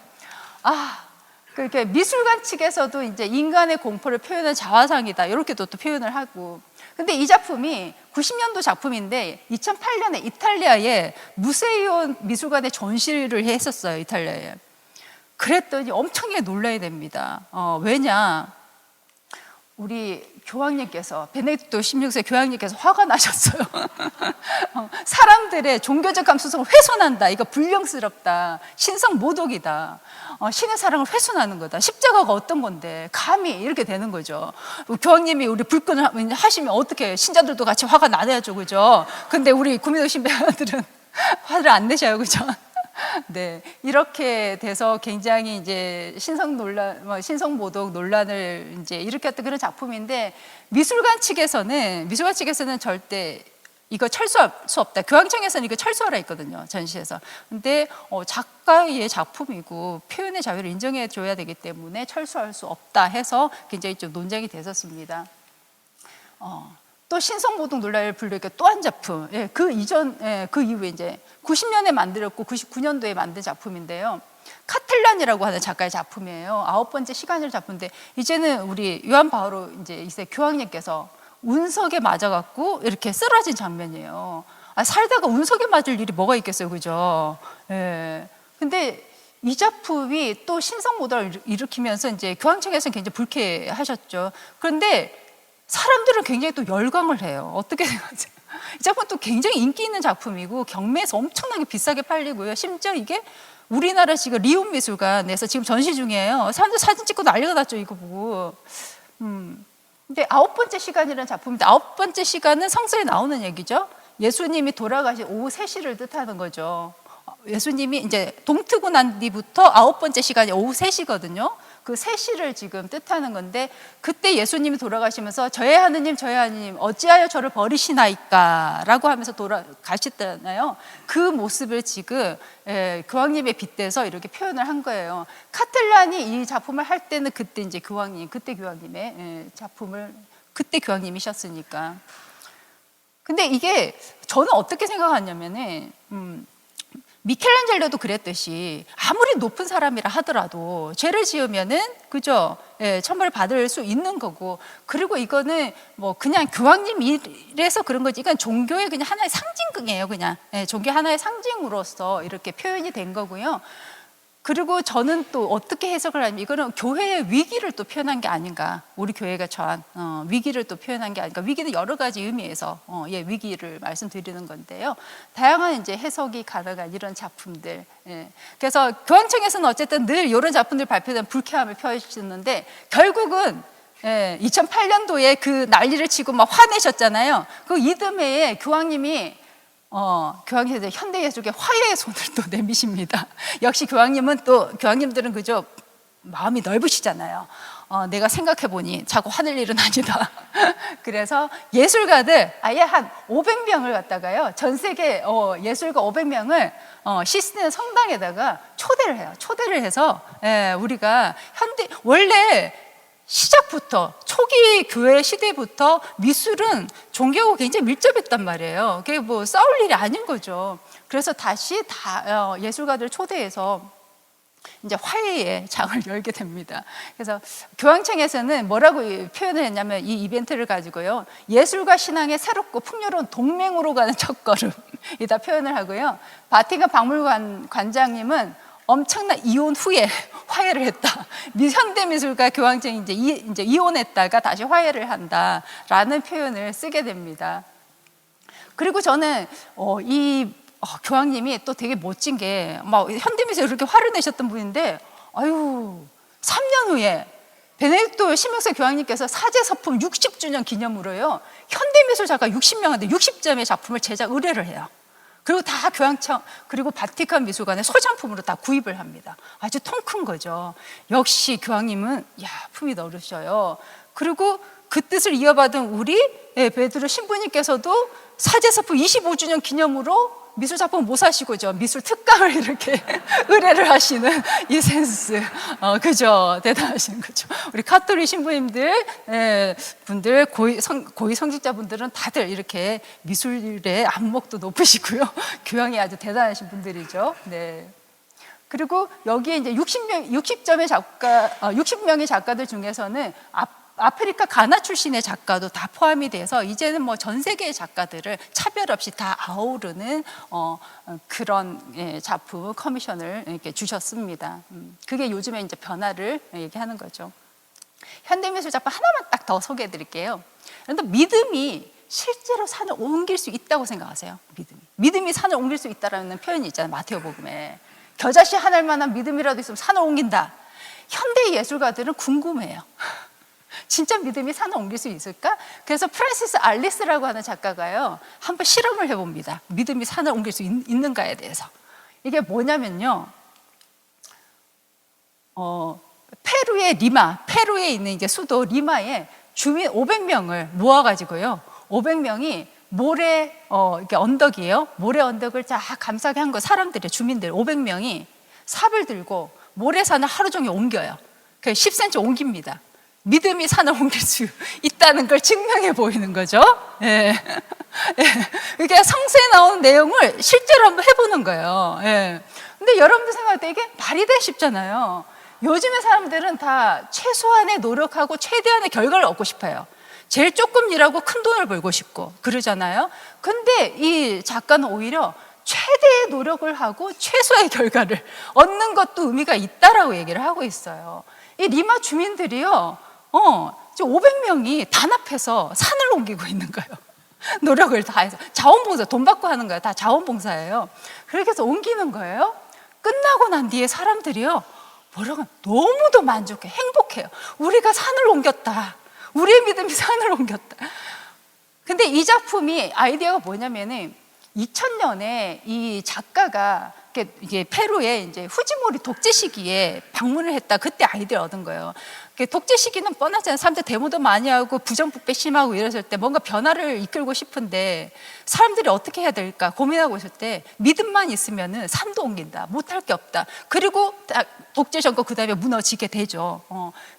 그렇게 미술관 측에서도 이제 인간의 공포를 표현한 자화상이다 이렇게도 또 표현을 하고. 근데 이 작품이 90년도 작품인데 2008년에 이탈리아의 무세이온 미술관에 전시를 했었어요. 이탈리아에. 그랬더니 엄청나게 놀라야 됩니다. 왜냐? 우리 교황님께서 베네딕토 16세 교황님께서 화가 나셨어요. 사람들의 종교적 감수성을 훼손한다. 이거 불량스럽다. 신성 모독이다. 신의 사랑을 훼손하는 거다. 십자가가 어떤 건데 감히 이렇게 되는 거죠. 교황님이 우리 불끈을 하시면 어떻게 신자들도 같이 화가 나야죠, 그죠? 근데 우리 구민호 신배들은 화를 안 내셔요, 그죠? 네, 이렇게 돼서 굉장히 이제 신성 논란, 신성 모독 논란을 이제 일으켰던 그런 작품인데 미술관 측에서는 절대 이거 철수할 수 없다. 교황청에서는 이거 철수하라 했거든요, 전시에서. 근데 작가의 작품이고 표현의 자유를 인정해 줘야 되기 때문에 철수할 수 없다 해서 굉장히 좀 논쟁이 됐었습니다. 또 신성모독 논란을 불러일으켜 또 한 작품, 그 이후에 이제 90년에 만들었고 99년도에 만든 작품인데요. 카틀란이라고 하는 작가의 작품이에요. 9번째 시간을 작품인데 이제는 우리 요한 바오로 이제 2세 교황님께서 운석에 맞아갖고 이렇게 쓰러진 장면이에요. 살다가 운석에 맞을 일이 뭐가 있겠어요, 그죠? 근데 이 작품이 또 신성모독을 일으키면서 이제 교황청에서는 굉장히 불쾌하셨죠. 그런데 사람들은 굉장히 또 열광을 해요. 어떻게 생각하세요? 이 작품 또 굉장히 인기 있는 작품이고 경매에서 엄청나게 비싸게 팔리고요. 심지어 이게 우리나라 지금 리움 미술관에서 지금 전시 중이에요. 사람들 사진 찍고 난리가 났죠, 이거 보고. 근데 9번째 시간이라는 작품인데 9번째 시간은 성서에 나오는 얘기죠. 예수님이 돌아가신 오후 3시를 뜻하는 거죠. 예수님이 이제 동트고 난 뒤부터 9번째 시간이 오후 3시거든요. 그 3시를 지금 뜻하는 건데 그때 예수님이 돌아가시면서 저의 하느님 어찌하여 저를 버리시나이까 라고 하면서 돌아가셨잖아요. 그 모습을 지금 교황님에 빗대서 이렇게 표현을 한 거예요. 카틀란이 이 작품을 할 때는 그때 이제 그때 교황님의 작품을 그때 교황님이셨으니까. 근데 이게 저는 어떻게 생각하냐면은 미켈란젤로도 그랬듯이 아무리 높은 사람이라 하더라도 죄를 지으면은 그죠? 천벌을 받을 수 있는 거고, 그리고 이거는 뭐 그냥 교황님이래서 그런 거지, 이건 종교의 그냥 하나의 상징이에요. 그냥 종교 하나의 상징으로서 이렇게 표현이 된 거고요. 그리고 저는 또 어떻게 해석을 하냐면 이거는 교회의 위기를 또 표현한 게 아닌가, 우리 교회가 처한 위기를 또 표현한 게 아닌가. 위기는 여러 가지 의미에서 위기를 말씀드리는 건데요. 다양한 이제 해석이 가능한 이런 작품들. 그래서 교황청에서는 어쨌든 늘 이런 작품들 발표된 불쾌함을 표시했는데 결국은 2008년도에 그 난리를 치고 막 화내셨잖아요. 그 이듬해에 교황님이 교황님들 현대예술계 화해의 손을 또 내미십니다. 역시 교황님들은 그저 마음이 넓으시잖아요. 내가 생각해보니 자꾸 화낼 일은 아니다. 그래서 예술가들 아예 한 500명을 갖다가요, 전 세계 예술가 500명을 시스템 성당에다가 초대를 해요. 초대를 해서 우리가 원래 시작부터 초기 교회 시대부터 미술은 종교하고 굉장히 밀접했단 말이에요. 그게 뭐 싸울 일이 아닌 거죠. 그래서 다시 예술가들 초대해서 이제 화해의 장을 열게 됩니다. 그래서 교황청에서는 뭐라고 표현을 했냐면 이 이벤트를 가지고요, 예술과 신앙의 새롭고 풍요로운 동맹으로 가는 첫걸음이다 표현을 하고요. 바티칸 박물관 관장님은 엄청난 이혼 후에 화해를 했다. 현대미술과 교황청이 이제 이혼했다가 다시 화해를 한다라는 표현을 쓰게 됩니다. 그리고 저는 교황님이 또 되게 멋진 게 막 현대미술에 그렇게 화를 내셨던 분인데 3년 후에 베네딕토 16세 교황님께서 사제서품 60주년 기념으로요, 현대미술 작가 60명한테 60점의 작품을 제작 의뢰를 해요. 그리고 다 교황청 그리고 바티칸 미술관에 소장품으로 다 구입을 합니다. 아주 통 큰 거죠. 역시 교황님은 품이 넓으셔요. 그리고 그 뜻을 이어받은 우리 베드로 신부님께서도 사제서품 25주년 기념으로 미술 작품 못 사시고죠, 미술 특강을 이렇게 의뢰를 하시는 이 센스, 그죠? 대단하신 거죠. 우리 카톨릭 신부님들 분들 고위 성직자분들은 다들 이렇게 미술의 안목도 높으시고요, 교양이 아주 대단하신 분들이죠. 네. 그리고 여기에 이제 60명의 작가들 중에서는 아프리카 가나 출신의 작가도 다 포함이 돼서 이제는 뭐 전 세계의 작가들을 차별 없이 다 아우르는 그런 작품 커미션을 이렇게 주셨습니다. 그게 요즘에 이제 변화를 얘기하는 거죠. 현대미술 작품 하나만 딱 더 소개해 드릴게요. 그런데 믿음이 실제로 산을 옮길 수 있다고 생각하세요? 믿음이 산을 옮길 수 있다라는 표현이 있잖아요, 마테오복음에. 겨자씨 하늘 만한 믿음이라도 있으면 산을 옮긴다. 현대 예술가들은 궁금해요. 진짜 믿음이 산을 옮길 수 있을까? 그래서 프란시스 알리스라고 하는 작가가요, 한번 실험을 해봅니다. 믿음이 산을 옮길 수 있는가에 대해서. 이게 뭐냐면요. 페루의 리마, 페루에 있는 이제 수도 리마에 주민 500명을 모아가지고요. 500명이 모래, 이렇게 언덕이에요. 모래 언덕을 쫙 감싸게 한 거, 사람들이, 주민들 500명이 삽을 들고 모래산을 하루 종일 옮겨요. 10cm 옮깁니다. 믿음이 산을 옮길 수 있다는 걸 증명해 보이는 거죠. 예. 예. 이게 성서에 나오는 내용을 실제로 한번 해보는 거예요. 예. 근데 여러분들 생각할 때 이게 말이 돼 쉽잖아요. 요즘의 사람들은 다 최소한의 노력하고 최대한의 결과를 얻고 싶어요. 제일 조금 일하고 큰 돈을 벌고 싶고 그러잖아요. 근데 이 작가는 오히려 최대의 노력을 하고 최소의 결과를 얻는 것도 의미가 있다라고 얘기를 하고 있어요. 이 리마 주민들이요, 500명이 단합해서 산을 옮기고 있는 거예요. 노력을 다해서. 자원봉사, 돈 받고 하는 거예요. 다 자원봉사예요. 그렇게 해서 옮기는 거예요. 끝나고 난 뒤에 사람들이요, 뭐라고 너무도 만족해, 행복해요. 우리가 산을 옮겼다. 우리의 믿음이 산을 옮겼다. 근데 이 작품이 아이디어가 뭐냐면은 2000년에 이 작가가 이게 페루에 이제 후지모리 독재 시기에 방문을 했다. 그때 아이디어를 얻은 거예요. 독재 시기는 뻔하잖아요. 사람들 데모도 많이 하고 부정부패 심하고 이랬을 때 뭔가 변화를 이끌고 싶은데 사람들이 어떻게 해야 될까 고민하고 있을 때 믿음만 있으면은 산도 옮긴다. 못할 게 없다. 그리고 독재 정권 그 다음에 무너지게 되죠.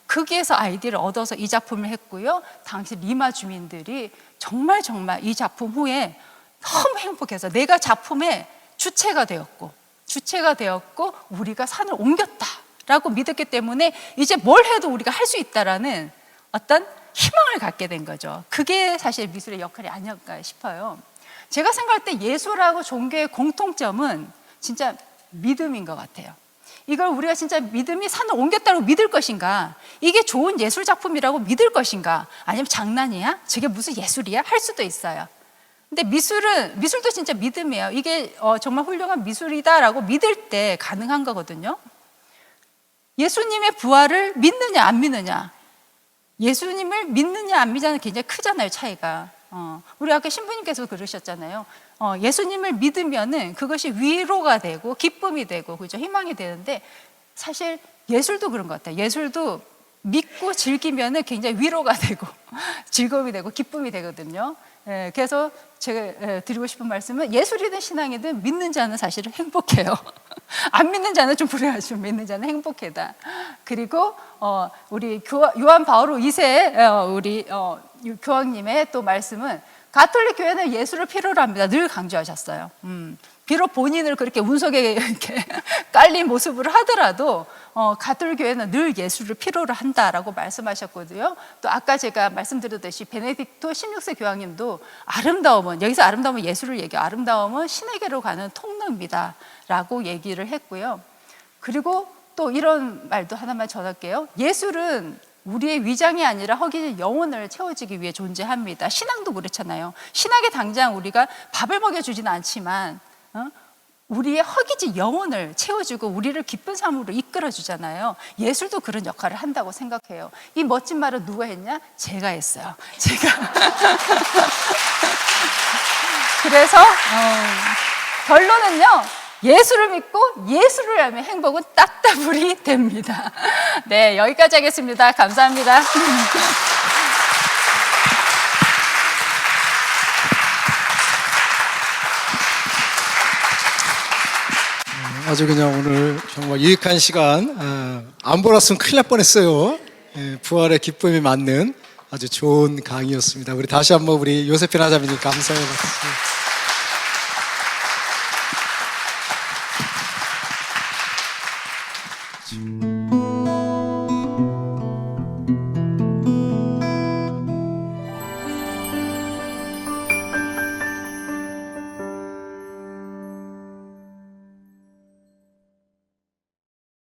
거기에서 아이디어를 얻어서 이 작품을 했고요. 당시 리마 주민들이 정말 이 작품 후에 너무 행복해서 내가 작품의 주체가 되었고 우리가 산을 옮겼다라고 믿었기 때문에 이제 뭘 해도 우리가 할 수 있다라는 어떤 희망을 갖게 된 거죠. 그게 사실 미술의 역할이 아닐까 싶어요. 제가 생각할 때 예술하고 종교의 공통점은 진짜 믿음인 것 같아요. 이걸 우리가 진짜 믿음이 산을 옮겼다고 믿을 것인가, 이게 좋은 예술 작품이라고 믿을 것인가, 아니면 장난이야? 저게 무슨 예술이야? 할 수도 있어요. 근데 미술도 진짜 믿음이에요. 이게 정말 훌륭한 미술이다라고 믿을 때 가능한 거거든요. 예수님의 부활을 믿느냐 안 믿느냐, 예수님을 믿느냐 안 믿느냐는 굉장히 크잖아요, 차이가. 우리 아까 신부님께서 그러셨잖아요. 예수님을 믿으면은 그것이 위로가 되고 기쁨이 되고, 그죠? 희망이 되는데 사실 예술도 그런 것 같아요. 예술도 믿고 즐기면은 굉장히 위로가 되고 즐거움이 되고 기쁨이 되거든요. 그래서 제가 드리고 싶은 말씀은 예술이든 신앙이든 믿는 자는 사실은 행복해요. 안 믿는 자는 좀 불행하지만 믿는 자는 행복하다. 그리고 우리 요한 바오로 2세 우리 교황님의 또 말씀은 가톨릭 교회는 예술을 필요로 합니다. 늘 강조하셨어요. 비록 본인을 그렇게 운석에 이렇게 깔린 모습으로 하더라도 가톨릭 교회는 늘 예술을 필요로 한다라고 말씀하셨거든요. 또 아까 제가 말씀드렸듯이 베네딕토 16세 교황님도 여기서 아름다움은 예술을 얘기해요. 아름다움은 신에게로 가는 통로입니다 라고 얘기를 했고요. 그리고 또 이런 말도 하나만 전할게요. 예술은 우리의 위장이 아니라 허기진 영혼을 채워주기 위해 존재합니다. 신앙도 그렇잖아요. 신앙에 당장 우리가 밥을 먹여주지는 않지만 우리의 허기진 영혼을 채워주고 우리를 기쁜 삶으로 이끌어주잖아요. 예술도 그런 역할을 한다고 생각해요. 이 멋진 말은 누가 했냐? 제가 했어요. 제가. 그래서 결론은요, 예술을 믿고 예술을 하면 행복은 따따블이 됩니다. 네, 여기까지 하겠습니다. 감사합니다. 아주 그냥 오늘 정말 유익한 시간, 안 보았으면 큰일 날 뻔했어요. 부활의 기쁨이 맞는 아주 좋은 강의였습니다. 우리 다시 한번 우리 요세핀 하자매님 감사해요.